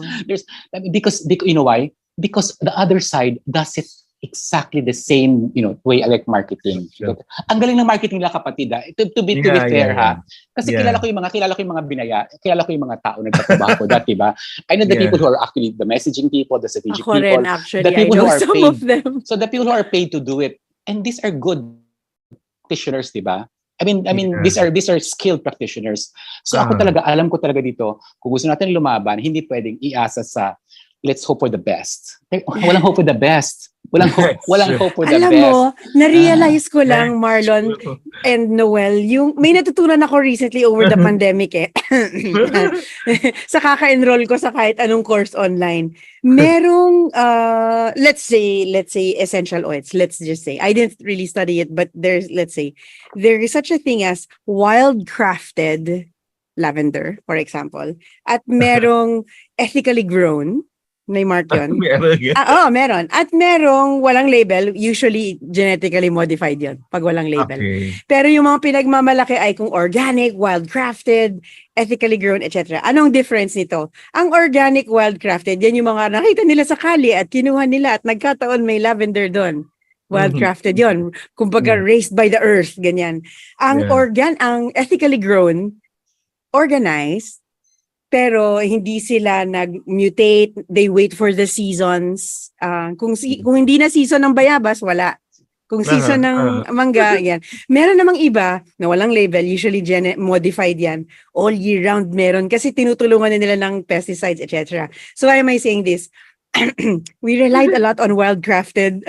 because you know why? Because the other side does it exactly the same, way like marketing. Sure. Ang galing ng marketing nila, kapatid. To be fair, ha. Kasi kilala ko yung mga binaya, kilala ko yung mga tao nagtatrabaho ko dati, diba? I know the people who are actually the messaging people, the strategic Ako people, rin, actually. the people I know who are some paid. of them. So the people who are paid to do it, and these are good practitioners, diba? I mean, these are skilled practitioners. So ako talaga, alam ko talaga dito, kung gusto natin lumaban, hindi pwedeng iasa sa let's hope for the best. Walang hope for the best. Walang hope for the Alam best. mo, na-realize ko lang, Marlon and Noel, may natutunan ako recently over the pandemic sa kaka-enroll ko sa kahit anong course online. Merong, let's say essential oils. Let's just say. I didn't really study it, but there is such a thing as wild-crafted lavender, for example, at merong ethically grown. May mark yun? Meron. At merong walang label, usually genetically modified yun, pag walang label. Okay. Pero yung mga pinagmamalaki ay kung organic, wild-crafted, ethically grown, etc. Anong difference nito? Ang organic, wild-crafted, yan yung mga nakita nila sa kali at kinuha nila at nagkataon may lavender doon. Wild-crafted yon. Kumbaga, raised by the earth, ganyan. Ang ang ethically grown, organized, pero hindi sila nag-mutate, they wait for the seasons. Kung hindi na season ng bayabas, wala. Kung season ng mangga, yan. Meron namang iba na walang label, usually modified yan. All year round meron kasi tinutulungan nila ng pesticides, etc. So why am I saying this? We relied a lot on wild-crafted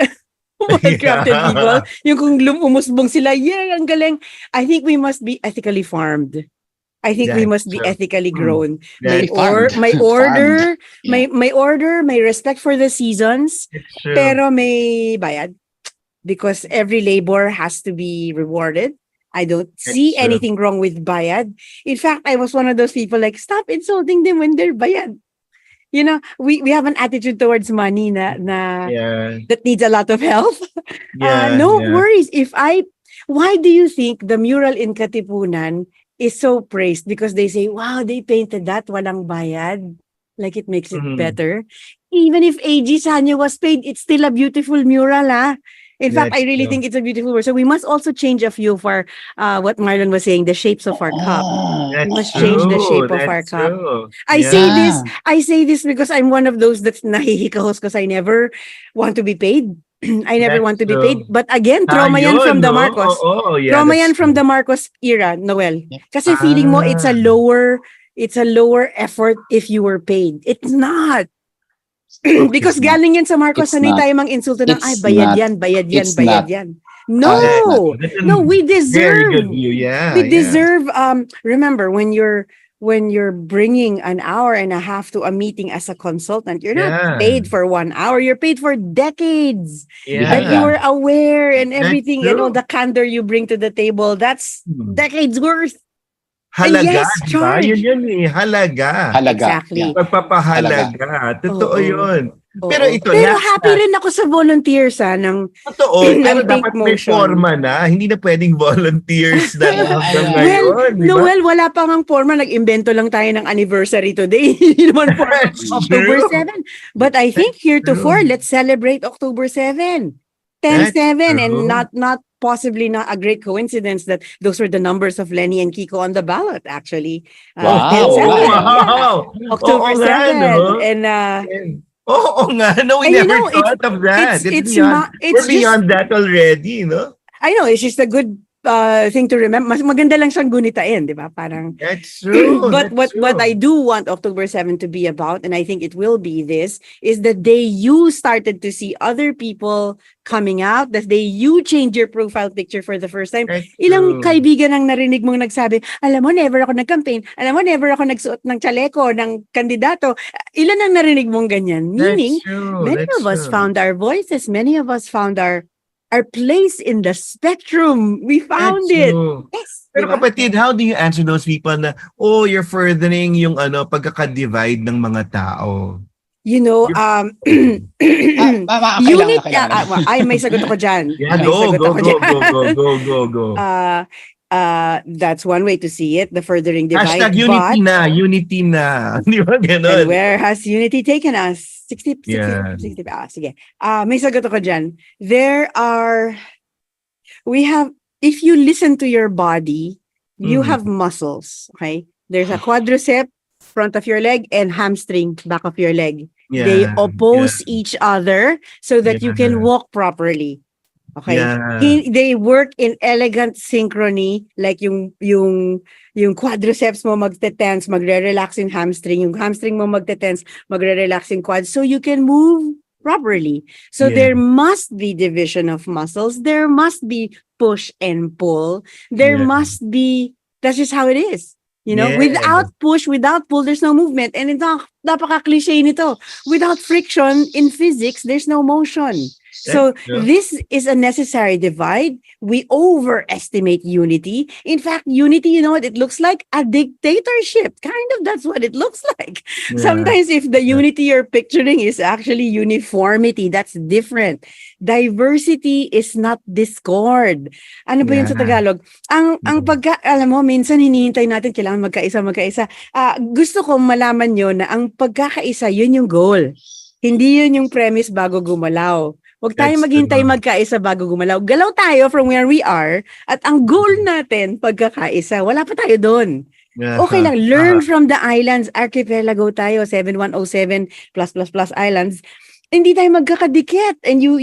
people. Yung kung umusbong sila, ang galing. I think we must be ethically farmed. I think we must be ethically grown. May order, may respect for the seasons, pero may bayad. Because every labor has to be rewarded. I don't see anything wrong with bayad. In fact, I was one of those people like, stop insulting them when they're bayad. You know, we have an attitude towards money that needs a lot of help. No worries. Why do you think the mural in Katipunan is so praised? Because they say, wow, they painted that, walang bayad. Like it makes it better. Even if A.G. Sanyo was paid, it's still a beautiful mural, In fact, I really think it's a beautiful word. So we must also change a few for what Marlon was saying, the shapes of our cup. We must change the shape of our cup. I say this because I'm one of those that's nahihikahos because I never want to be paid. I never want to be paid. But again, trauma yan from the Marcos. Trauma yan from the Marcos era, Noel. Kasi feeling mo it's a lower effort if you were paid. It's not. Because galing yan sa Marcos, sanay tayo mang insulto ng, bayad yan. No, we deserve. We deserve. Remember, when you're bringing an hour and a half to a meeting as a consultant, you're not paid for 1 hour. You're paid for decades. That you were aware and everything, and all the candor you bring to the table. That's decades worth. Halaga, diba? Yun halaga. Exactly. Pagpapahalaga. Totoo yun. Pero happy rin ako sa volunteers ng totoo. Pero dapat may forma na. Hindi na pwedeng volunteers na hanggang ngayon. Noel, wala pa ngang forma. Nag-invento lang tayo ng anniversary today. Hindi naman for October 7. But I think heretofore, let's celebrate October 7. 10-7 and not possibly not a great coincidence that those were the numbers of Lenny and Kiko on the ballot, actually. Wow. October 7. And no, we never thought of that. We're beyond that already, no? I know, it's just a good thing to remember. Mas maganda lang siyang gunitain, di ba? Parang that's true. But what I do want October 7 to be about, and I think it will be this, is the day you started to see other people coming out, the day you change your profile picture for the first time. Ilang kaibigan ang narinig mong nagsabi, alam mo, never ako nag-campaign. Alam mo, never ako nagsuot ng chaleko, ng kandidato. Ilan ang narinig mong ganyan? Meaning, many of us found our voices. Many of us found our place in the spectrum. We found it. Yes. Pero kapatid, how do you answer those people na, you're furthering yung pagkaka-divide ng mga tao? You know, unit, ay, may sagot ako dyan. Yeah, May go, sagot go, ako go, dyan. go. That's one way to see it, the furthering divide. Hashtag unity na, unity na. Di ba ganun? And where has unity taken us? 60. Sige. May sagot ako dyan. If you listen to your body, you have muscles, okay? There's a quadricep, front of your leg, and hamstring, back of your leg. Yeah, They oppose each other so that you can walk properly. Okay? Yeah. They work in elegant synchrony, like yung quadriceps mo magte-tense, magre-relax yung hamstring. Yung hamstring mo magte-tense, magre-relax yung quad. So you can move properly. So there must be division of muscles. There must be push and pull. There must be, that's just how it is. You know, without push, without pull, there's no movement. And ito, napaka-cliche nito. Without friction in physics, there's no motion. So this is a necessary divide. We overestimate unity. In fact, unity, you know what it looks like? A dictatorship. Kind of, that's what it looks like. Yeah. Sometimes if the unity you're picturing is actually uniformity, that's different. Diversity is not discord. Ano ba yun sa Tagalog? Ang alam mo, minsan hinihintay natin kailangan magkaisa. Gusto kong malaman nyo na ang pagkakaisa, yun yung goal. Hindi yun yung premise bago gumalaw. Huwag tayong maghintay magkaisa bago gumalaw. Galaw tayo from where we are at ang goal natin pagkakaisa. Wala pa tayo doon. Okay lang, learn from the islands. Archipelago tayo, 7107 plus islands. Hindi tayo magkakadikit and you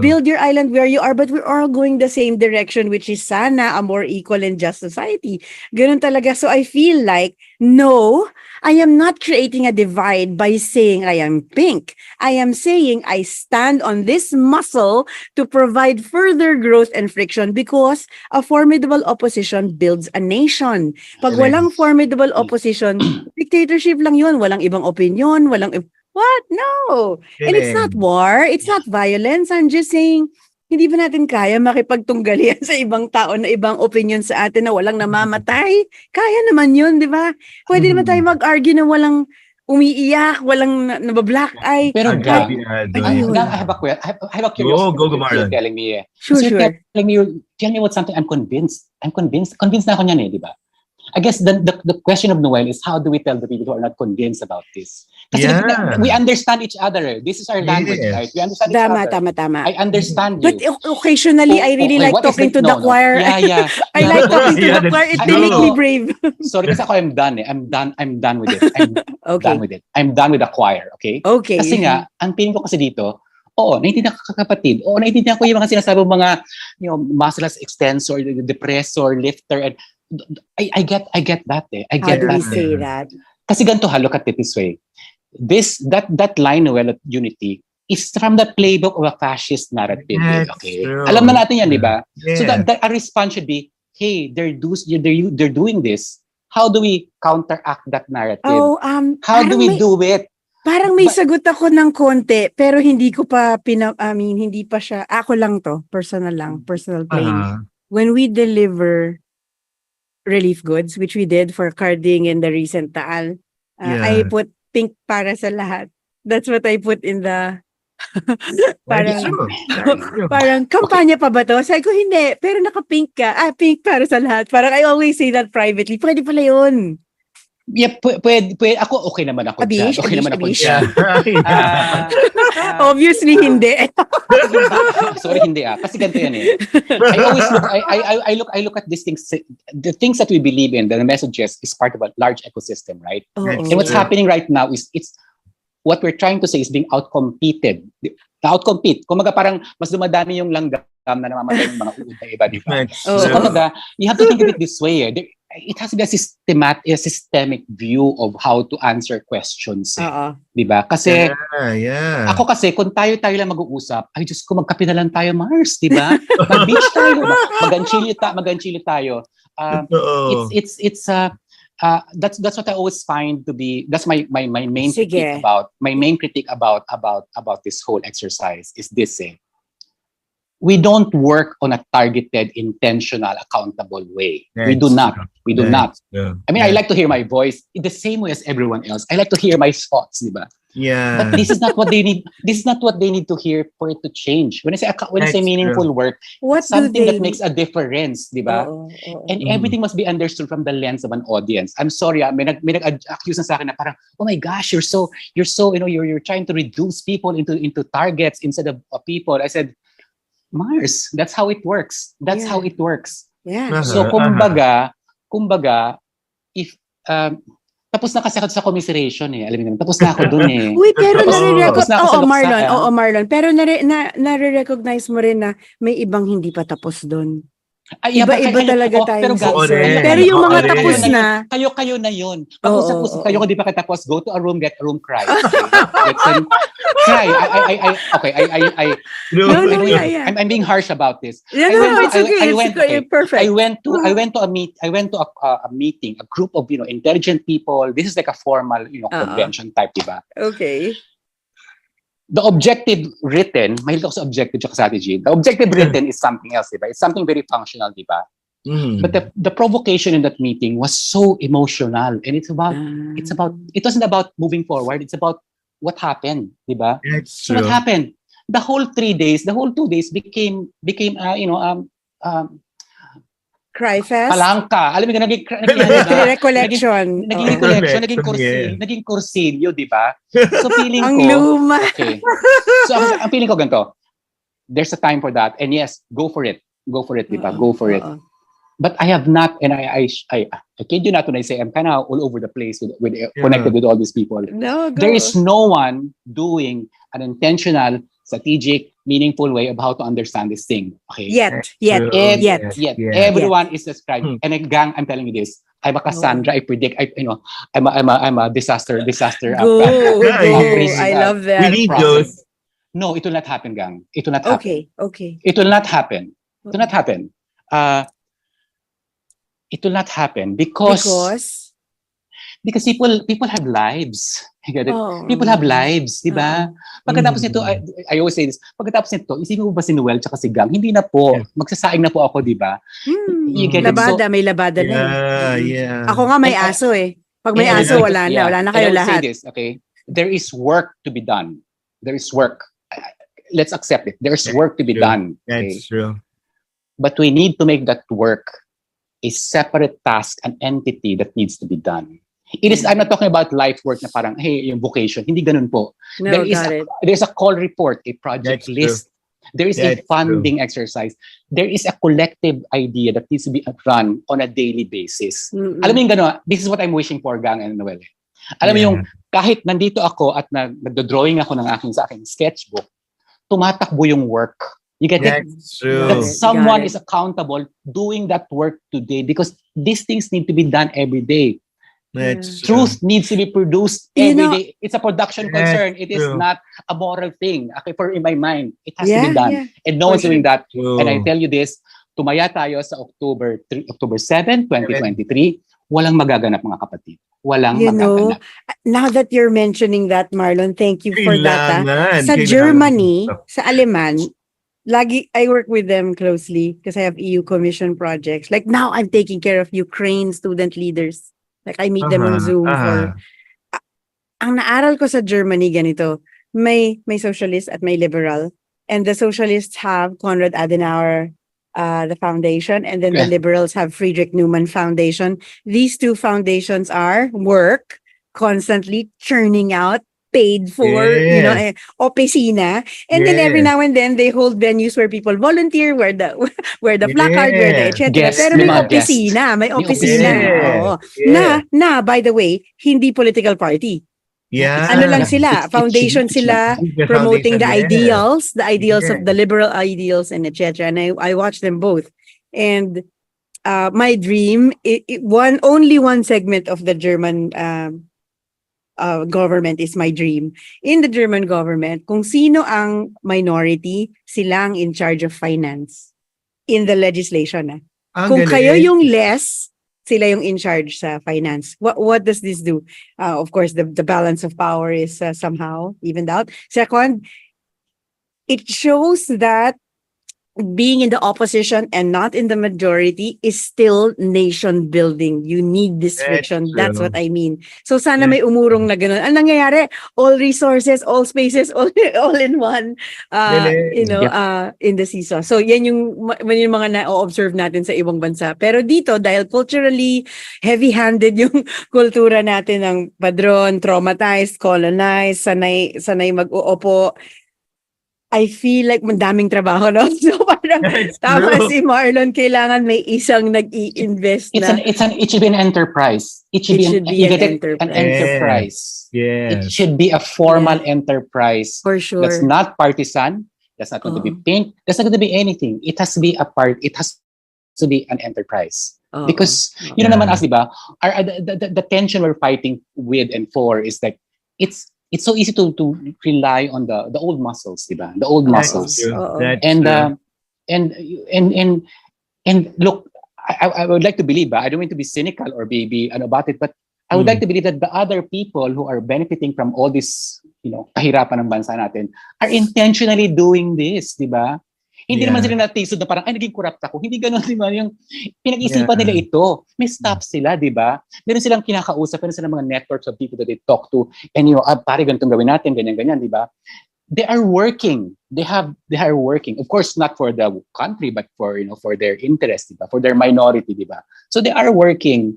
build your island where you are, but we're all going the same direction, which is sana a more equal and just society. Ganun talaga. So I feel like, no, I am not creating a divide by saying I am pink. I am saying I stand on this muscle to provide further growth and friction because a formidable opposition builds a nation. Pag walang formidable opposition, dictatorship lang yun. Walang ibang opinion, what? No. And it's not war. It's not violence. I'm just saying, hindi ba natin kaya makipagtunggalian sa ibang tao na ibang opinion sa atin na walang namamatay? Kaya naman yun, di ba? Pwede naman tayo mag-argue na walang umiiyak, walang nabablack eye. Pero I have a curiosity. Go, Marlon. Telling me, Sure. Tell me what something I'm convinced. Convinced na ako niyan, di ba? I guess the question of Noel is how do we tell the people who are not convinced about this? Kasi we understand each other. This is our language, right? We understand each other. Tama. I understand you. But occasionally, I really like talking to the choir. Yeah. I like talking to the choir. It makes me brave. Sorry, kasi ako I'm done. I'm done with it. Done with it. I'm done with the choir, okay? Okay. Kasi nga, ang feeling ko kasi dito, naiintindihan ko kapatid. Naiintindihan ko yung mga sinasabi mga, muscle extensor, depressor, lifter, and I get that. I get How do that. we say that? Kasi ganito, look at it this way. That line, Noel, of unity is from the playbook of a fascist narrative. Okay, alam na natin yan, di ba? So that our response should be, hey, they're doing this. How do we counteract that narrative? How do we do it? Parang may sagot ako ng konti, pero hindi ko pa hindi pa siya. Ako lang to, personal claim. When we deliver relief goods, which we did for Carding in the recent Taal, I put pink para sa lahat. That's what I put in the parang kampanya pa ba to? Sabi ko hindi, pero naka-pink ka. Pink para sa lahat. Parang I always say that privately. Pwede pala yun. Yeah, pwede. Ako, okay naman ako dyan. Okay naman ako dyan. Obviously, hindi. Sorry, hindi Kasi ganito yan I always look at these things, the things that we believe in, the messages is part of a large ecosystem, right? And what's happening right now is what we're trying to say is being outcompeted. Outcompete. Kumaga parang mas dumadami yung langgam na namamatay ng mga uod na iba, di ba? So kumaga, you have to think of it this way. It has to be a systemic view of how to answer questions. Di ba? Kasi, ako kasi, kung tayo lang mag-uusap, ay Diyos ko, magkape na lang tayo, Mars, di ba? Mag-beach tayo, mag-anchilyo tayo. That's what I always find to be, that's my main critique about this whole exercise is this we don't work on a targeted, intentional, accountable way. We do not. We do not. I mean, I like to hear my voice in the same way as everyone else. I like to hear my thoughts, di ba? Yeah. But this is not what they need. This is not what they need to hear for it to change. When I say meaningful work, what something that makes a difference, di ba? And Mm. everything must be understood from the lens of an audience. I'm sorry, may nag-accuse na sa akin na parang, oh my gosh, you're so, you're trying to reduce people into targets instead of people. I said, Mars, that's how it works. That's how it works. Yeah. So kumbaga, if tapos na kasi ako sa commiseration eh. Alam mo, tapos na ako dun eh. Uy, pero nare-recognize, Marlon, Marlon, pero nare-recognize mo rin na may ibang hindi pa tapos dun. Ay, iba talaga tayo. Pero yung mga tapos na, kayo na yun. Pag-usap-usap kayo kung di pa katapos, go to a room, get a room, cry. Okay? Cry. I'm being harsh about this. It's okay. Perfect. I went to a meeting, a group of intelligent people. This is like a formal convention type, diba? Okay. The objective written, mahilig ako sa objective at strategy. The objective written is something else, diba? It's something very functional, diba? Mm. But the provocation in that meeting was so emotional, and it wasn't about moving forward. It's about what happened, diba? So what happened? The whole 2 days became cry fest? Palangka. Alam mo, naging recollection. Naging kursilyo, di ba? So feeling ko, ang luma. Okay. So ang feeling ko ganito, there's a time for that, and yes, go for it, di ba? Go for it. But I have not, and I kid you not when I say I'm kind of all over the place with connected with all these people. No, go. There is no one doing an intentional, strategic, meaningful way of how to understand this thing. Okay. Yet. Everyone is describing. And gang, I'm telling you this. I'm a Cassandra. I predict. I'm a disaster. Go. I love that. We need those. No, it will not happen, gang. It will not happen. Okay. It will not happen. It will not happen. It will not happen because people have lives. You get it? People have lives, di ba? Pagkatapos nito, I always say this, pagkatapos nito, isipin mo ba si Noel tsaka si Gang? Hindi na po. Magsasaing na po ako, di ba? You get labada, it? So, may labada na eh. Yeah. Ako nga may aso eh. Pag may aso, wala na kayo lahat. Say this, okay? There is work to be done. There is work. Let's accept it. There's work to be done. Okay? That's true. But we need to make that work a separate task, an entity that needs to be done. I'm not talking about life work na parang, hey, yung vocation. Hindi ganun po. No, there's a call report, a project list. There is a funding exercise. There is a collective idea that needs to be run on a daily basis. Alam mo yung gano'n, this is what I'm wishing for, Gang and Noel. Alam mo yung, kahit nandito ako at nagdo-drawing ako sa aking sketchbook, tumatakbo yung work. You get it? True. That someone is accountable doing that work today because these things need to be done every day. Truth needs to be produced every day. It's a production concern. It is not a moral thing. Okay, in my mind, it has to be done. And no one's doing that. And I tell you this, tumaya tayo sa October 7, 2023, walang magaganap mga kapatid. Walang magaganap. Now that you're mentioning that, Marlon, thank you for that. Sa Germany, sa Aleman, I work with them closely because I have EU Commission projects. Like now, I'm taking care of Ukraine student leaders. Like I meet them on Zoom for... Ang naaral ko sa Germany, ganito, may socialist at may liberal. And the socialists have Konrad Adenauer, the foundation, and then the liberals have Friedrich Naumann Foundation. These two foundations work constantly churning out paid for, opisina. And then every now and then they hold venues where people volunteer, where the placard, where the etc. Pero may opisina, Na, by the way, hindi political party. Yeah. Ano lang sila, foundation sila, promoting the ideals of the liberal ideals and etc. And I watch them both. And my dream, only one segment of the German government is my dream. In the German government, kung sino ang minority, sila ang in charge of finance in the legislation. Kung kayo yung less, sila yung in charge sa finance. What does this do? Of course, the balance of power is somehow evened out. Second, it shows that being in the opposition and not in the majority is still nation building. You need this friction. That's what I mean. So sana may umurong na ganun. Ang nangyayari, all resources, all spaces, all in one, in the seesaw. So yan yung mga na-observe natin sa ibang bansa. Pero dito, dahil culturally heavy-handed yung kultura natin ng padron, traumatized, colonized, sanay mag-uupo, I feel like madaming trabaho, no? So parang tama si Marlon, kailangan may isang nag-i-invest na. It should be an enterprise. It should be an enterprise. Yes. It should be a formal enterprise. For sure. That's not partisan. That's not going to be pink. That's not going to be anything. It has to be It has to be an enterprise. Because you know naman as diba, the tension we're fighting with and for is that it's so easy to rely on the old muscles, diba? The old muscles. And look, I would like to believe, I don't mean to be cynical or be about it, but I would like to believe that the other people who are benefiting from all this, kahirapan ng bansa natin are intentionally doing this, diba? Hindi naman sila natisod na parang, naging corrupt ako. Hindi ganun, di ba? Yung pinag-isipan nila ito. May staff sila, di ba? Meron silang kinakausap, meron silang mga networks of people that they talk to, and pare, ganitong gawin natin, ganyan, di ba? They are working. They are working. Of course, not for the country, but for their interest, di ba? For their minority, di ba? So they are working.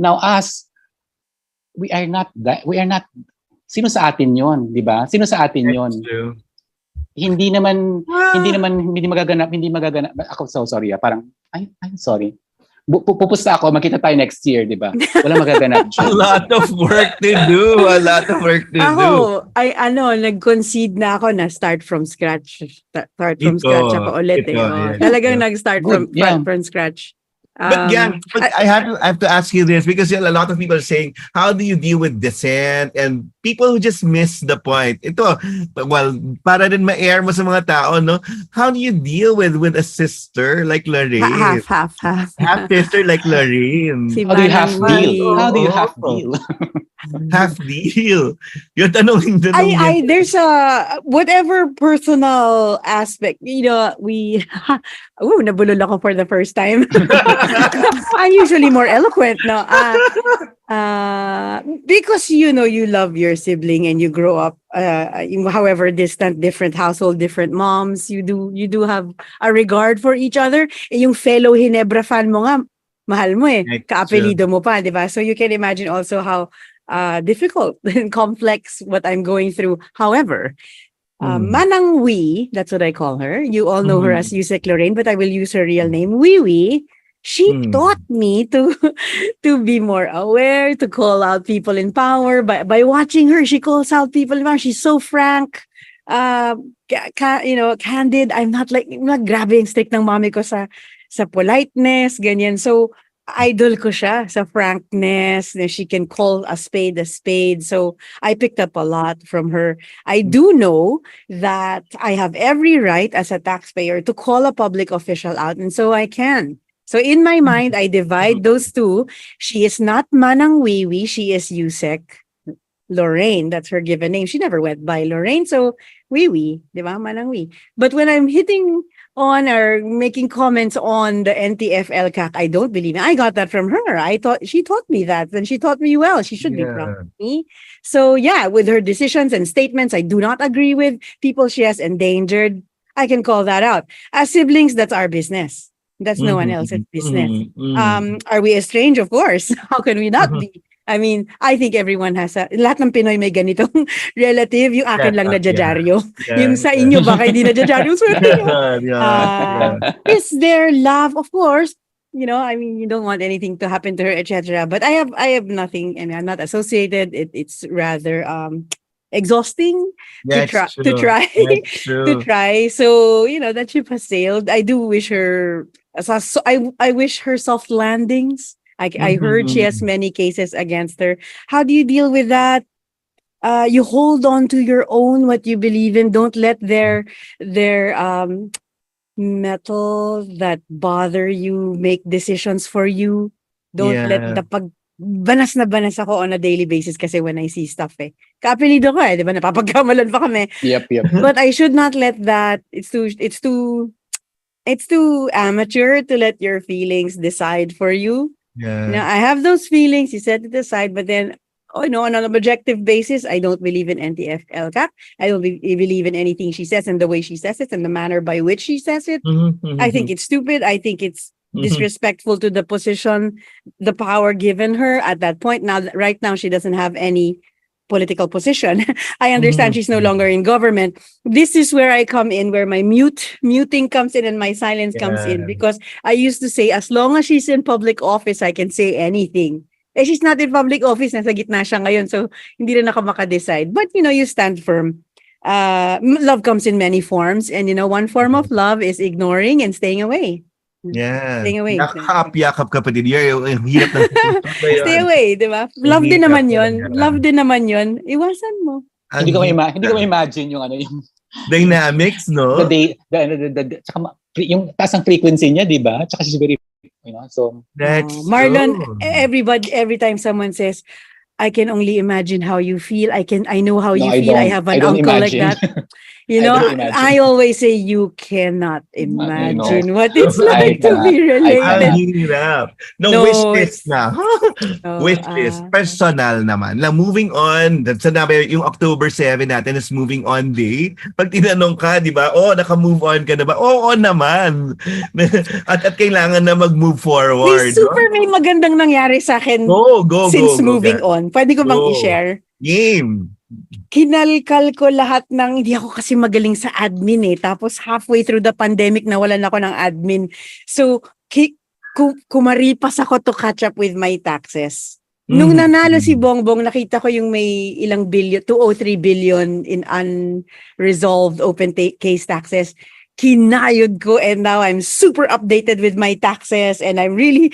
Now, us, we are not, sino sa atin yon, di ba? Sino sa atin yon? Hindi magaganap ako. So sorry, parang I'm sorry, pupusta ako, magkita tayo next year, di ba? Wala magaganap. A lot of work to do. Nag-concede na ako na start from scratch ako ulit. Talagang nag-start from scratch. But I have to ask you this, because a lot of people are saying, how do you deal with dissent and people who just miss the point? Ito, well, para din ma-air mo sa mga tao, no? How do you deal with a sister like Lorraine? Half. Half sister like Lorraine. How do you half deal? How do you half deal? Half deal. Yung tanongin doon. There's a whatever personal aspect, nabulol ako for the first time. I'm usually more eloquent, no? Because you love your sibling and you grow up, however distant, different household, different moms, you do have a regard for each other. Yung fellow Hinebra fan mo nga, mahal mo kaapelido mo pa, di ba? So you can imagine also how difficult and complex what I'm going through. However, Manang Wee, that's what I call her. You all know her as Yusek Lorraine, but I will use her real name, Wee. She taught me to be more aware, to call out people in power. By watching her, she calls out people in power. She's so frank, candid. I'm not grabe yung stick ng mommy ko sa politeness, ganyan. So, idol ko siya sa frankness. She can call a spade a spade. So I picked up a lot from her. I do know that I have every right as a taxpayer to call a public official out, and so I can. So in my mind, I divide those two. She is not Manang Wiwi. She is Yusek Lorraine. That's her given name. She never went by Lorraine. So Wiwi, di ba? Manang Wee. But when I'm hitting on or making comments on the NTF-LCAC, I don't believe it. I got that from her. She taught me that, and she taught me well. She should be proud of me. So yeah, with her decisions and statements, I do not agree with people she has endangered. I can call that out. As siblings, that's our business. That's no one else's business. Are we estranged? Of course. How can we not be? I mean, I think everyone has lahat ng Pinoy may ganitong relative. Yung akin lang nadyadyaryo. Yung sa inyo baka hindi nadyadyaryo. Is there love? Of course. You don't want anything to happen to her, etc. But I have nothing, and I'm not associated. It's rather exhausting to try. So that ship has sailed. I do wish her. I wish her soft landings. I heard she has many cases against her. How do you deal with that? You hold on to your own, what you believe in. Don't let their metal that bother you make decisions for you. Don't let the banas na banas ako on a daily basis kasi when I see stuff kaapelido ko di ba? Napapagkamalan pa kami. Yep. But I should not let that. It's too it's too amateur to let your feelings decide for you. Yeah. Now, I have those feelings, you set it aside, but then, on an objective basis, I don't believe in NTFL cap. I don't believe in anything she says and the way she says it and the manner by which she says it. I think it's stupid. I think it's disrespectful to the position, the power given her at that point. Now, right now, she doesn't have any political position. I understand she's no longer in government. This is where I come in, where my muting comes in and my silence comes in, because I used to say, as long as she's in public office, I can say anything. She's not in public office, nasa gitna siya ngayon, so hindi rin ako makadecide. But, you stand firm. Love comes in many forms, and, one form of love is ignoring and staying away. Yeah. Staying away. Yakap ka pa din. Yung hirap ng Stay away, di ba? Love din naman yun. Love din naman yun. Iwasan mo. Hindi ko ma-imagine yung yung dynamics, no? Tsaka yung taas ng frequency niya, di ba? Tsaka she's very, so. Marlon, every time someone says, I can only imagine how you feel. I know how you feel. I have an uncle imagine. like that. I always say you cannot imagine what it's like to be related. Wish list na. Wish list. Personal naman. Now, moving on, sanabi yung October 7 natin is moving on day. Pag tinanong ka, di ba, naka-move on ka na ba? Oo naman. at kailangan na mag-move forward. May magandang nangyari sa akin since moving on. Pwede ko bang i-share? Game. Kinalkal ko lahat ng, hindi ako kasi magaling sa admin tapos halfway through the pandemic nawalan ako ng admin. So, kumaripas ako to catch up with my taxes. Nung nanalo si Bongbong, nakita ko yung may ilang billion, 203 billion in unresolved open case taxes. Kinayod ko, and now I'm super updated with my taxes, and I'm really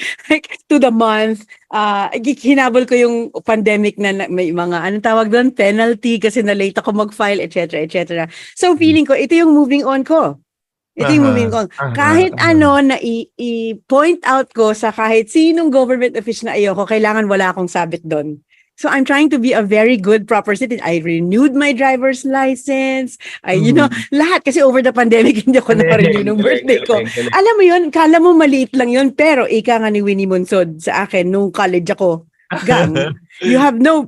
to the month. Hinabol ko yung pandemic na may mga anong tawag doon, penalty kasi na late ako mag-file, etc. etc. So feeling ko ito yung moving on ko. Ito yung moving on. Kahit na i-point out ko sa kahit sinong government official na ayoko, kailangan wala akong sabit doon. So I'm trying to be a very good, proper citizen. I renewed my driver's license. Lahat. Kasi over the pandemic, hindi ako na-renew ng birthday ko. Alam mo yun, kala mo maliit lang yun, pero ika nga ni Winnie Monsod sa akin, nung college ako, gang, you have no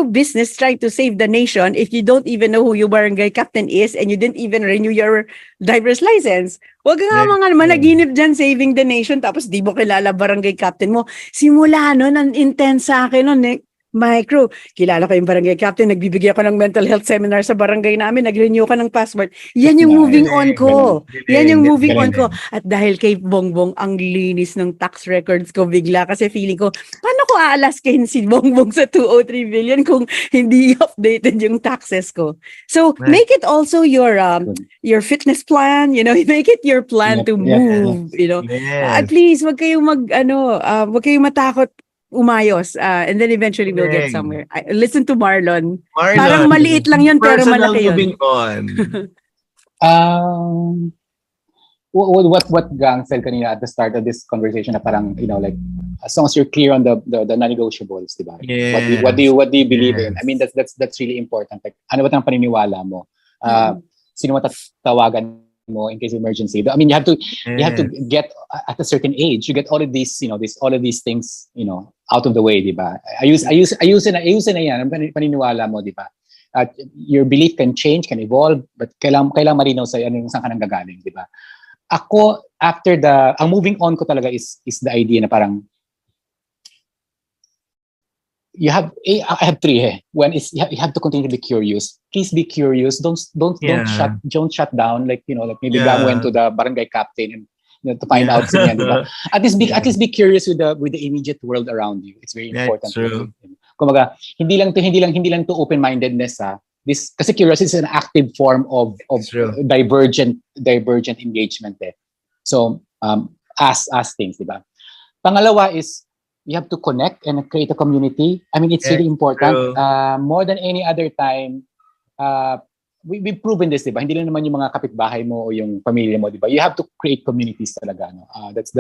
business trying to save the nation if you don't even know who your barangay captain is and you didn't even renew your driver's license. Huwag nga mga managinip dyan saving the nation tapos di mo kilala barangay captain mo. Simula nun, ang intense sa akin nun, micro. Kilala ko yung barangay captain, nagbibigay ako ng mental health seminar sa barangay namin, nag-renew ka ng passport. Yan yung moving on ko. Yan yung moving on ko. At dahil kay Bongbong, ang linis ng tax records ko bigla kasi feeling ko, paano ko aalaskahin si Bongbong sa 203 billion kung hindi updated yung taxes ko? So, make it also your fitness plan, make it your plan to move, At least, wag kayong wag kayong matakot umayos, and then eventually we'll get somewhere. Listen to Marlon. Parang maliit lang yun, pero malaki yun. Moving on. What Gang said kanina at the start of this conversation na parang, as long as you're clear on the non-negotiables, diba? Yes. What do you believe in? I mean, that's really important. Like, ano ba ang paniniwala mo? Sino matatawagan mo in case of emergency? I mean, you have to get at a certain age. You get all of these, all of these things, out of the way, di ba? Ayusin na yan ang paniniwala mo, di ba? Your belief can change, can evolve, but kailangan marinaw sa saan ka nang gagaling, di ba? Ako, after ang moving on ko talaga is the idea na parang I have three. One is you have to continue to be curious. Please be curious. Don't shut down. Like maybe Gang went to the barangay captain and to find out something. At least be curious with the immediate world around you. It's very important. True. Kumbaga, hindi lang to open-mindedness This kasi curiosity is an active form of divergent engagement So ask things, diba? Pangalawa is you have to connect and create a community. I mean, it's really important. More than any other time, we've proven this, diba? Hindi lang naman yung mga kapitbahay mo o yung pamilya mo, diba? You have to create communities talaga. No? That's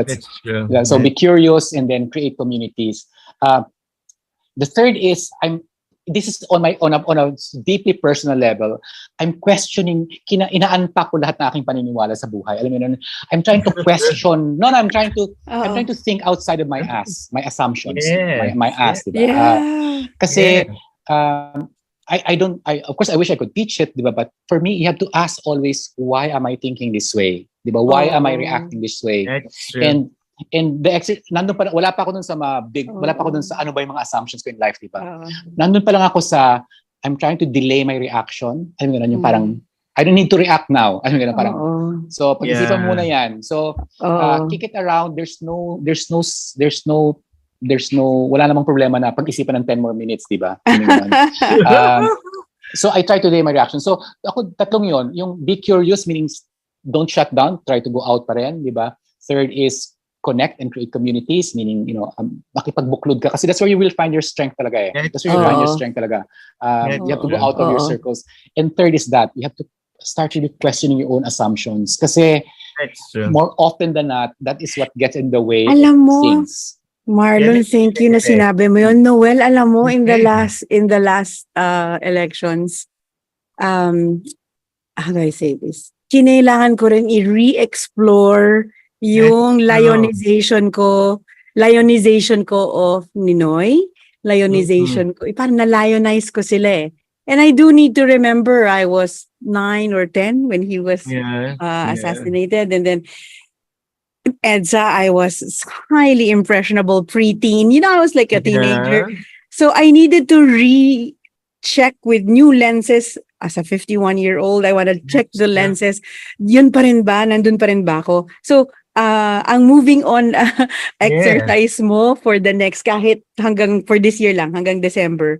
true. So be curious and then create communities. The third is this is on a deeply personal level. I'm questioning, ina-unpack ko lahat ng aking paniniwala sa buhay. Alam mo yun, I'm trying to question. I'm trying to think outside of my assumptions, my ass, diba? Yeah. Kasi of course I wish I could teach it, diba? But for me, you have to ask always, why am I thinking this way? Diba? Why am I reacting this way? That's true. And the exit, wala pa ako dun sa wala pa ako dun sa ano ba yung mga assumptions ko in life, diba? Nandun pa lang ako sa, I'm trying to delay my reaction. Alam mo yung parang, I don't need to react now. Alam mo parang, so pag-isipan muna yan. So, kick it around. There's no, wala namang problema na pag-isipan ng 10 more minutes, diba? So I try to delay my reaction. So ako, tatlong yon. Yung be curious, meaning don't shut down, try to go out pa rin, diba? Third is connect and create communities, meaning, makipagbuklod ka. Kasi that's where you will find your strength talaga eh. That's where you find your strength talaga. You have to go out of your circles. And third is that, you have to start really questioning your own assumptions. Kasi more often than not, that is what gets in the way of things. Marlon, thank you na sinabi mo yun. Noel, alam mo, in the last elections, how do I say this? Kinailangan ko rin i-re-explore yung lionization ko of Ninoy, lionization ko. Parang na-lionize ko sila eh. And I do need to remember I was 9 or 10 when he was assassinated. And then EDSA, I was highly impressionable preteen. I was like a teenager. So I needed to check with new lenses. As a 51-year-old, I want to check the lenses. Yun pa rin ba? Nandun pa rin ba ako? So, ang moving on exercise mo for the next, kahit for this year lang, hanggang December,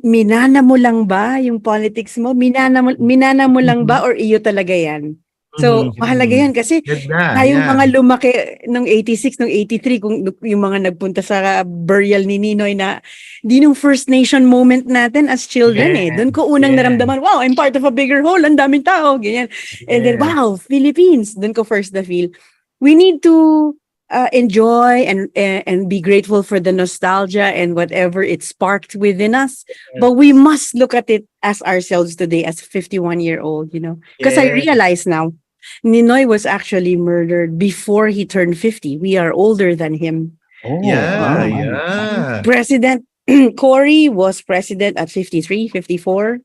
minana mo lang ba yung politics mo? Minana mo lang ba or iyo talaga yan? So, mahalaga yan kasi tayong mga lumaki ng 86, ng 83, kung yung mga nagpunta sa burial ni Ninoy na di nung First Nation moment natin as children eh. Doon ko unang naramdaman, wow, I'm part of a bigger whole, ang daming tao, ganyan. And then, wow, Philippines, doon ko first na-feel. We need to enjoy and be grateful for the nostalgia and whatever it sparked within us. But we must look at it as ourselves today, as a 51-year-old, Because I realize now, Ninoy was actually murdered before he turned 50. We are older than him. President Cory was president at 53, 54.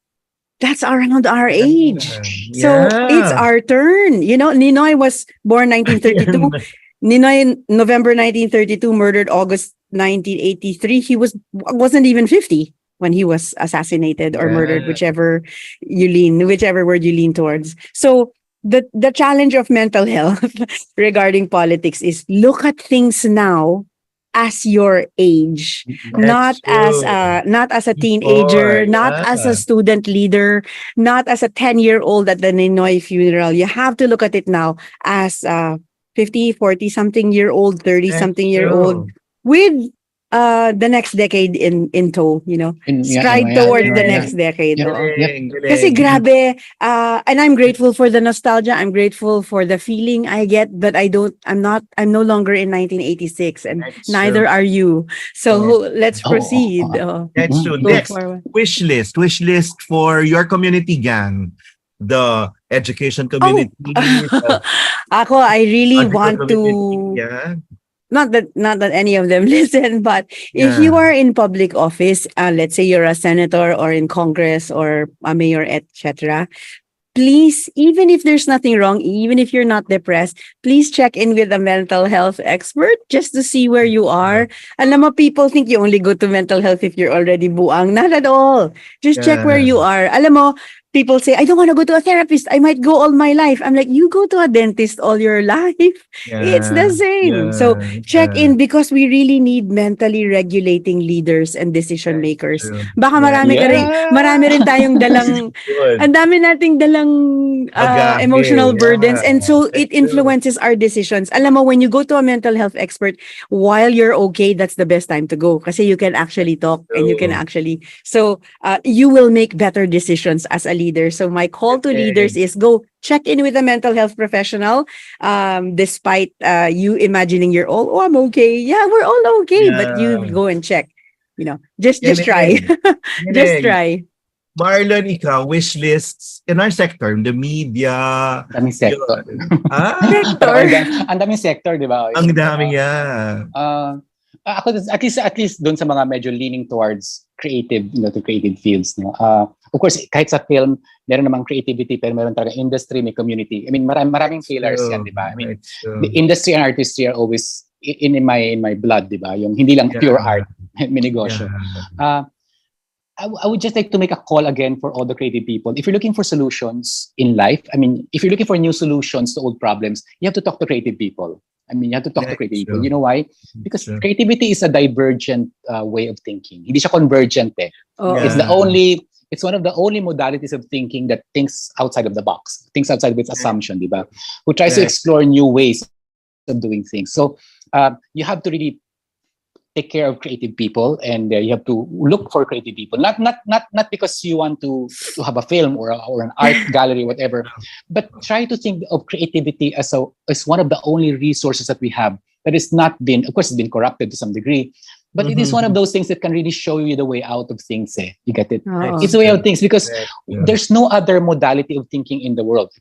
That's around our age. So it's our turn. Ninoy was born 1932. Ninoy, November 1932, murdered August 1983. He wasn't even 50 when he was assassinated or murdered, whichever word you lean towards. So the challenge of mental health regarding politics is look at things now as your age, not as a teenager, not as a student leader, not as a 10-year-old at the Ninoy funeral. You have to look at it now as 50, 40 something year old, 30 something year old with the next decade in tow, stride towards the next decade. Kasi grabe, and I'm grateful for the nostalgia. I'm grateful for the feeling I get, but I'm no longer in 1986 and neither are you. So let's proceed. That's true. Next, wish list for your community gang. The education community. Ako, I really want to... Not that any of them listen, but if you are in public office, let's say you're a senator or in Congress or a mayor, etc., please, even if there's nothing wrong, even if you're not depressed, please check in with a mental health expert just to see where you are. Alam mo, people think you only go to mental health if you're already buang. Not at all. Just check where you are. Alam mo, people say, I don't want to go to a therapist. I might go all my life. I'm like, you go to a dentist all your life. It's the same. So check in because we really need mentally regulating leaders and decision makers. Baka marami rin tayong dalang, ang dami nating dalang emotional burdens. And so it influences our decisions. Alam mo, when you go to a mental health expert, while you're okay, that's the best time to go. Kasi you can actually talk and you can actually, so you will make better decisions as a leader. So my call to leaders is go check in with a mental health professional. Despite you imagining you're all, I'm okay. Yeah, we're all okay. But you go and check. Just try. Just try. Marlon, ikaw, wish lists in our sector, the media. Daming sector. Sector? Ang daming sector, di ba? Ang dami nga. Ako, at least doon sa mga medyo leaning towards creative, to creative fields. No? Of course, kahit sa film, meron namang creativity, pero meron talaga industry, may community. I mean, maraming pillars yan, di ba? I mean, the industry and artistry are always in my blood, di ba? Yung hindi lang pure art, may negosyo. I would just like to make a call again for all the creative people. If you're looking for solutions in life, I mean, if you're looking for new solutions to old problems, you have to talk to creative people. I mean, you have to talk to creative people. You know why? Because creativity is a divergent way of thinking. Hindi siya convergent eh. It's one of the only modalities of thinking that thinks outside of the box, thinks outside of its assumption, di ba? Who tries to explore new ways of doing things. So you have to really take care of creative people, and you have to look for creative people. Not because you want to have a film or an art gallery, whatever, but try to think of creativity as one of the only resources that we have that is not been, of course, it's been corrupted to some degree, but it is one of those things that can really show you the way out of things. You get it? It's a way out of things because there's no other modality of thinking in the world.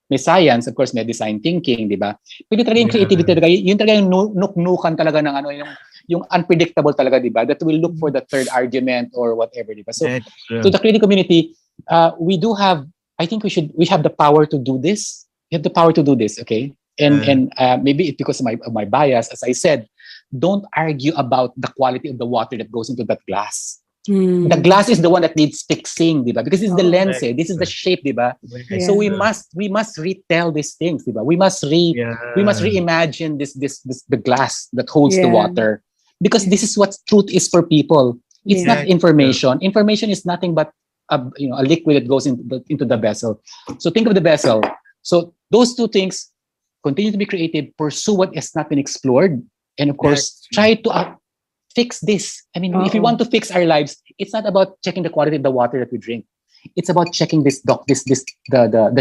May science, of course, may design thinking, di ba? Pero talaga yung creativity talaga, yun talaga yung nuknukan talaga ng yung unpredictable talaga, di ba? That will look for the third argument or whatever, di ba? So, to the creative community, we do have, I think we have the power to do this. We have the power to do this, okay? And maybe it's because of my bias, as I said, don't argue about the quality of the water that goes into that glass. The glass is the one that needs fixing, diba? Because it's the lens, this is the shape, diba? So we must retell these things, diba? We must reimagine the glass that holds the water, because this is what truth is for people. It's not information. Information is nothing but a liquid that goes into the vessel. So think of the vessel. So those two things: continue to be creative, pursue what has not been explored, and of course, try to fix this. I mean, if we want to fix our lives, it's not about checking the quality of the water that we drink. It's about checking the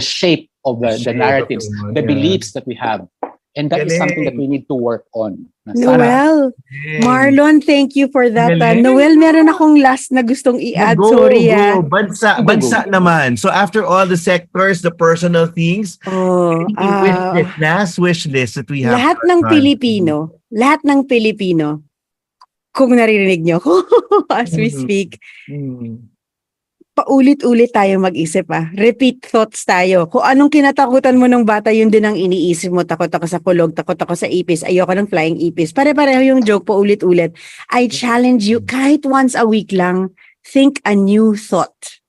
shape of the narratives, the beliefs that we have. And that is something that we need to work on. Noel, Marlon, thank you for that. Noel, meron akong last na gustong i-add. Sorry. Bansa naman. So after all the sectors, the personal things, last wish list that we have. Lahat ng Pilipino, kung naririnig nyo as we speak, paulit-ulit tayo mag-isip. Repeat thoughts tayo. Kung anong kinatakutan mo ng bata, yun din ang iniisip mo. Takot ako sa kulog, takot ako sa ipis, ayoko ng flying ipis. Pare-pareho yung joke, paulit-ulit. I challenge you, kahit once a week lang, think a new thought.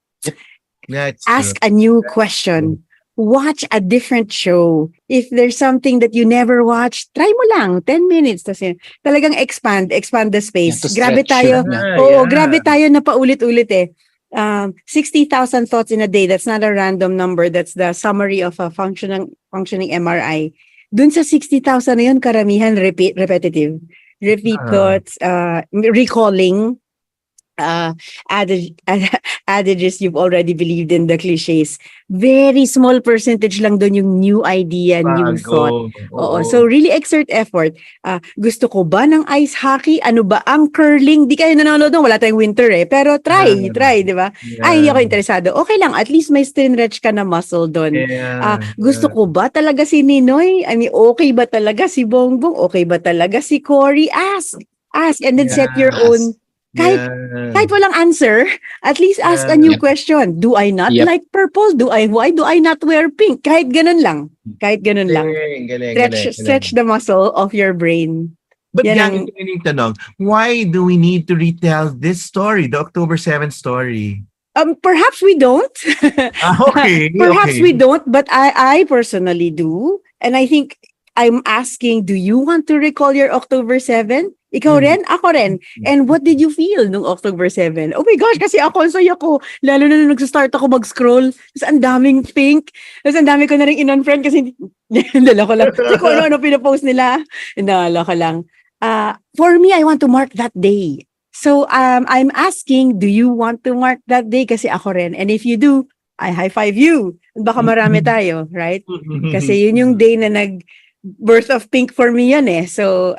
Ask a new question. Watch a different show. If there's something that you never watched, try mo lang, 10 minutes. Tapos talagang expand the space. Grabe tayo. Grabe tayo na paulit-ulit 60,000 thoughts in a day. That's not a random number. That's the summary of a functioning MRI. Dun sa 60,000 na yun, karamihan repetitive. Repeat thoughts, recalling, adages you've already believed in, the cliches. Very small percentage lang doon yung new idea, new thought. So really exert effort. Gusto ko ba ng ice hockey? Ano ba ang curling? Di kayo nanonood doon, wala tayong winter pero try, di ba? Hindi ako interesado. Okay lang, at least may stretch ka na muscle doon. Gusto ko ba talaga si Ninoy? I mean, okay ba talaga si Bongbong? Okay ba talaga si Cory? Ask and then set your own. Kahit walang answer, at least ask a new question. Do I not like purple? Why do I not wear pink? Kahit ganun lang. Stretch the muscle of your brain. But yung tanong, why do we need to retell this story, the October 7th story? Perhaps we don't. Perhaps we don't, but I personally do. And I think I'm asking, do you want to recall your October 7? Ikaw rin? Ako rin. And what did you feel nung October 7? Oh my gosh, kasi ako, ang saya ko. Lalo na nung nag-start ako mag-scroll. Tapos ang daming pink. Tapos ang dami ko na rin in-unfriend kasi dala ko lang. Kasi kung ano pinapost nila. Dala ko lang. For me, I want to mark that day. So I'm asking, do you want to mark that day? Kasi ako rin. And if you do, I high-five you. Baka marami tayo, right? Kasi yun yung day na birth of pink for me yan So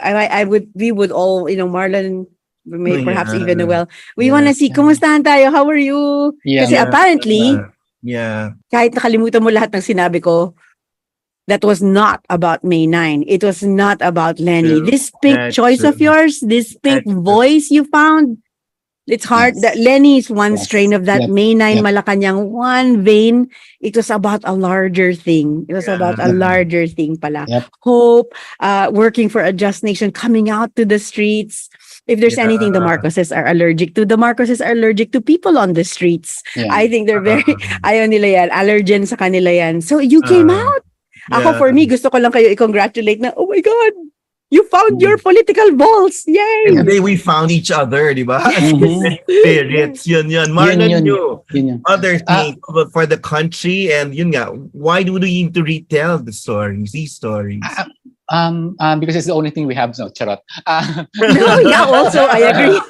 we would all, Marlon, perhaps even Noel. We want to see, kumustahan tayo? How are you? Kasi apparently, kahit nakalimutan mo lahat ng sinabi ko, that was not about May 9. It was not about Lenny. This pink choice of yours, this pink voice you found, it's hard. That Lenny is one strain of that. May 9 Malacanang, one vein. It was about a larger thing. It was about a larger thing pala. Hope, working for a just nation, coming out to the streets. If there's anything the Marcoses are allergic to, the Marcoses are allergic to people on the streets. I think they're very, ayaw nila yan, allergen sa kanila yan. So you came out. Ako, for me, gusto ko lang kayo i-congratulate na, oh my God, you found your political balls. Yay! And then we found each other, di ba? Spirits, yun. Marlon, yun. Other thing for the country, and yun nga, why do we need to retell the stories, these stories? Because it's the only thing we have. No, charot. No, yeah, also, I agree.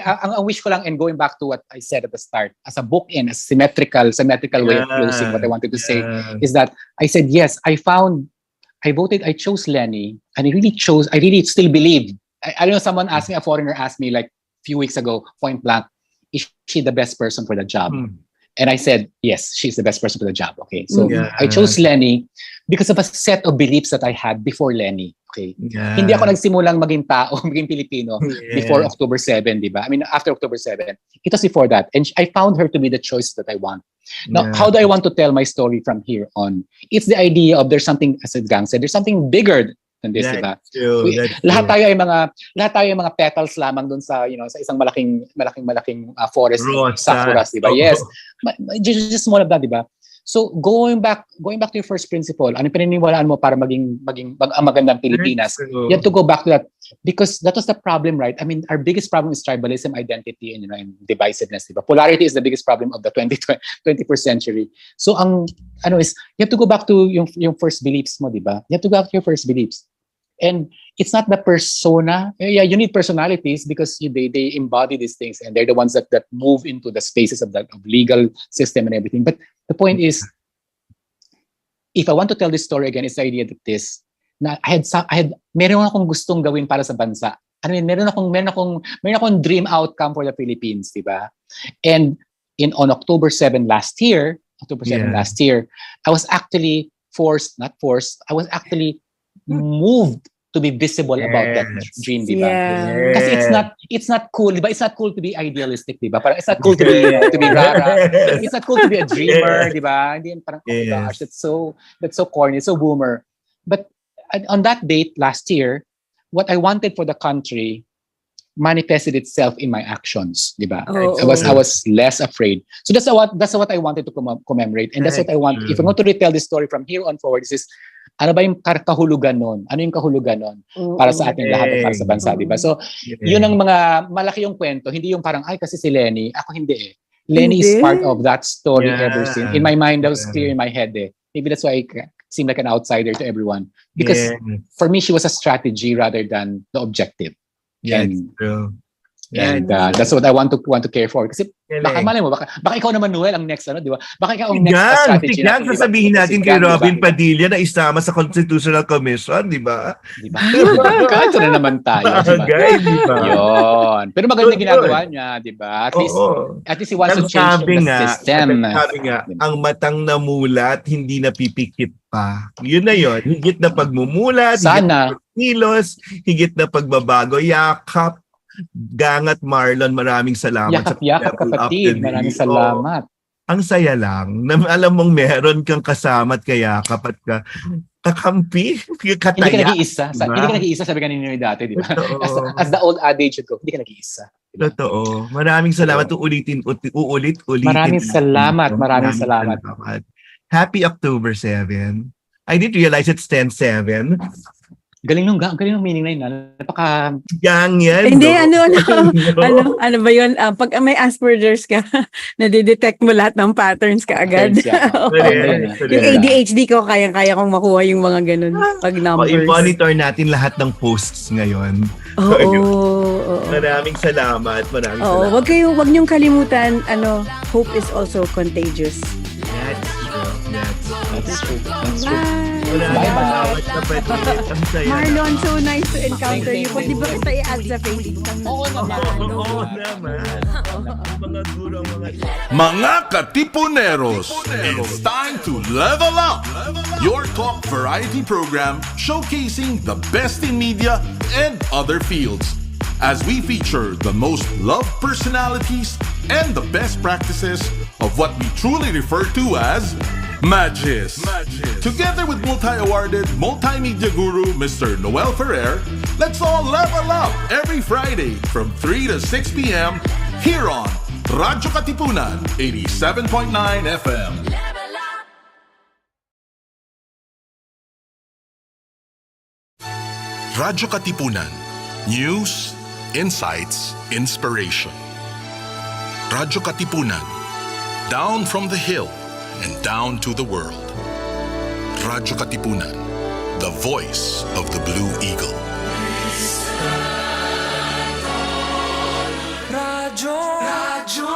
Ang wish ko lang, and going back to what I said at the start, as a bookend, a symmetrical way of closing what I wanted to say, is that I said, yes, I chose Lenny, and I really still believe. I don't know, a foreigner asked me like a few weeks ago, point blank, is she the best person for the job? And I said, yes, she's the best person for the job. Okay. So I chose Lenny because of a set of beliefs that I had before Lenny. Okay. Hindi ako nagsimulang maging tao, maging Pilipino before October 7, di ba? I mean, after October 7. It was before that. And I found her to be the choice that I want. Now, how do I want to tell my story from here on? It's the idea of there's something, as Gang said, there's something bigger than this, di ba? Lahat tayo ay mga petals lamang dun sa, sa isang malaking forest, sakuras, di ba? Yes. Just small of that, di ba? So going back to your first principle, ano pininiwalaan mo para maging ang magandang Pilipinas? You have to go back to that because that was the problem, right? I mean, our biggest problem is tribalism, identity, and and divisiveness. Diba? Polarity is the biggest problem of the 21st century. So is you have to go back to yung first beliefs mo, diba? You have to go back to your first beliefs. And it's not the persona. Yeah, you need personalities because they embody these things and they're the ones that move into the spaces of legal system and everything. But the point is, if I want to tell this story again, it's the idea that meron akong gustong gawin para sa bansa. I mean, meron akong dream outcome for the Philippines, diba? And on October 7 last year, I was actually I was actually moved to be visible about that dream, diba? Kasi it's not cool, diba? It's not cool to be idealistic, diba? Parang it's not cool to be rara. It's not cool to be a dreamer, diba? Hindi parang oh gosh, that's so corny, so boomer. But on that date last year, what I wanted for the country manifested itself in my actions, diba? I was less afraid. So that's what I wanted to commemorate, and that's what I want. If I'm going to retell this story from here on forward, is ano ba yung kahulugan nun? Ano yung kahulugan nun para sa ating lahat at para sa bansa, diba? So, yun ang mga malaki yung kwento. Hindi yung parang, ay, kasi si Lenny. Ako hindi eh. Lenny is part of that story ever since. In my mind, that was clear in my head eh. Maybe that's why I seem like an outsider to everyone. Because for me, she was a strategy rather than the objective. True. And that's what I want to care for. Kasi baka malay mo, baka ikaw naman, Noel, ang next, di ba? Baka ikaw ang next strategy. Tignan, sasabihin natin kay Robin Padilla na isama sa Constitutional Commission, di ba? Di ba? Kahit na naman tayo, di ba? Yun. Pero maganda ginagawa niya, di ba? At least he wants to change the system. Sabi nga, ang matang namulat, hindi napipikit pa. Yun na yun. Higit na pagmumulat, higit na pagkilos, higit na pagbabago, yakap. Gang at Marlon, maraming salamat. Yakap kapatid, maraming salamat. Ang saya lang na alam mong meron kang kasama at kayakap at kakampi, kataya. Hindi ka nag-iisa. Hindi ka nag-iisa, sabi kanina yung dati, di ba? As the old adage ko, hindi ka nag-iisa. Diba? Totoo. Maraming salamat. Uulit. Maraming salamat. Happy October 7. I didn't realize it's 10-7. Galing nung meaning na yun. Napaka... Yang yan. Hindi, ano ba yun? Pag may Asperger's ka, nadidetect mo lahat ng patterns ka agad. Yung ADHD ko, kaya kong makuha yung mga ganun pag numbers. I-monitor natin lahat ng posts ngayon. Maraming salamat. Wag niyong kalimutan, hope is also contagious. That's true. Bye. Marlon, so nice to encounter you. Pwede ba kita i-add sa Facebook? Oo naman. Mga guro, Mga Katipuneros, it's time to level up! Your talk variety program showcasing the best in media and other fields. As we feature the most loved personalities and the best practices of what we truly refer to as Magis. Together with multi-awarded multimedia guru Mr. Noel Ferrer, let's all level up every Friday from 3 to 6 p.m. here on Radyo Katipunan 87.9 FM. Radyo Katipunan. News, insights, inspiration. Radyo Katipunan. Down from the hill and down to the world. Radyo Katipunan. The voice of the Blue Eagle. Radyo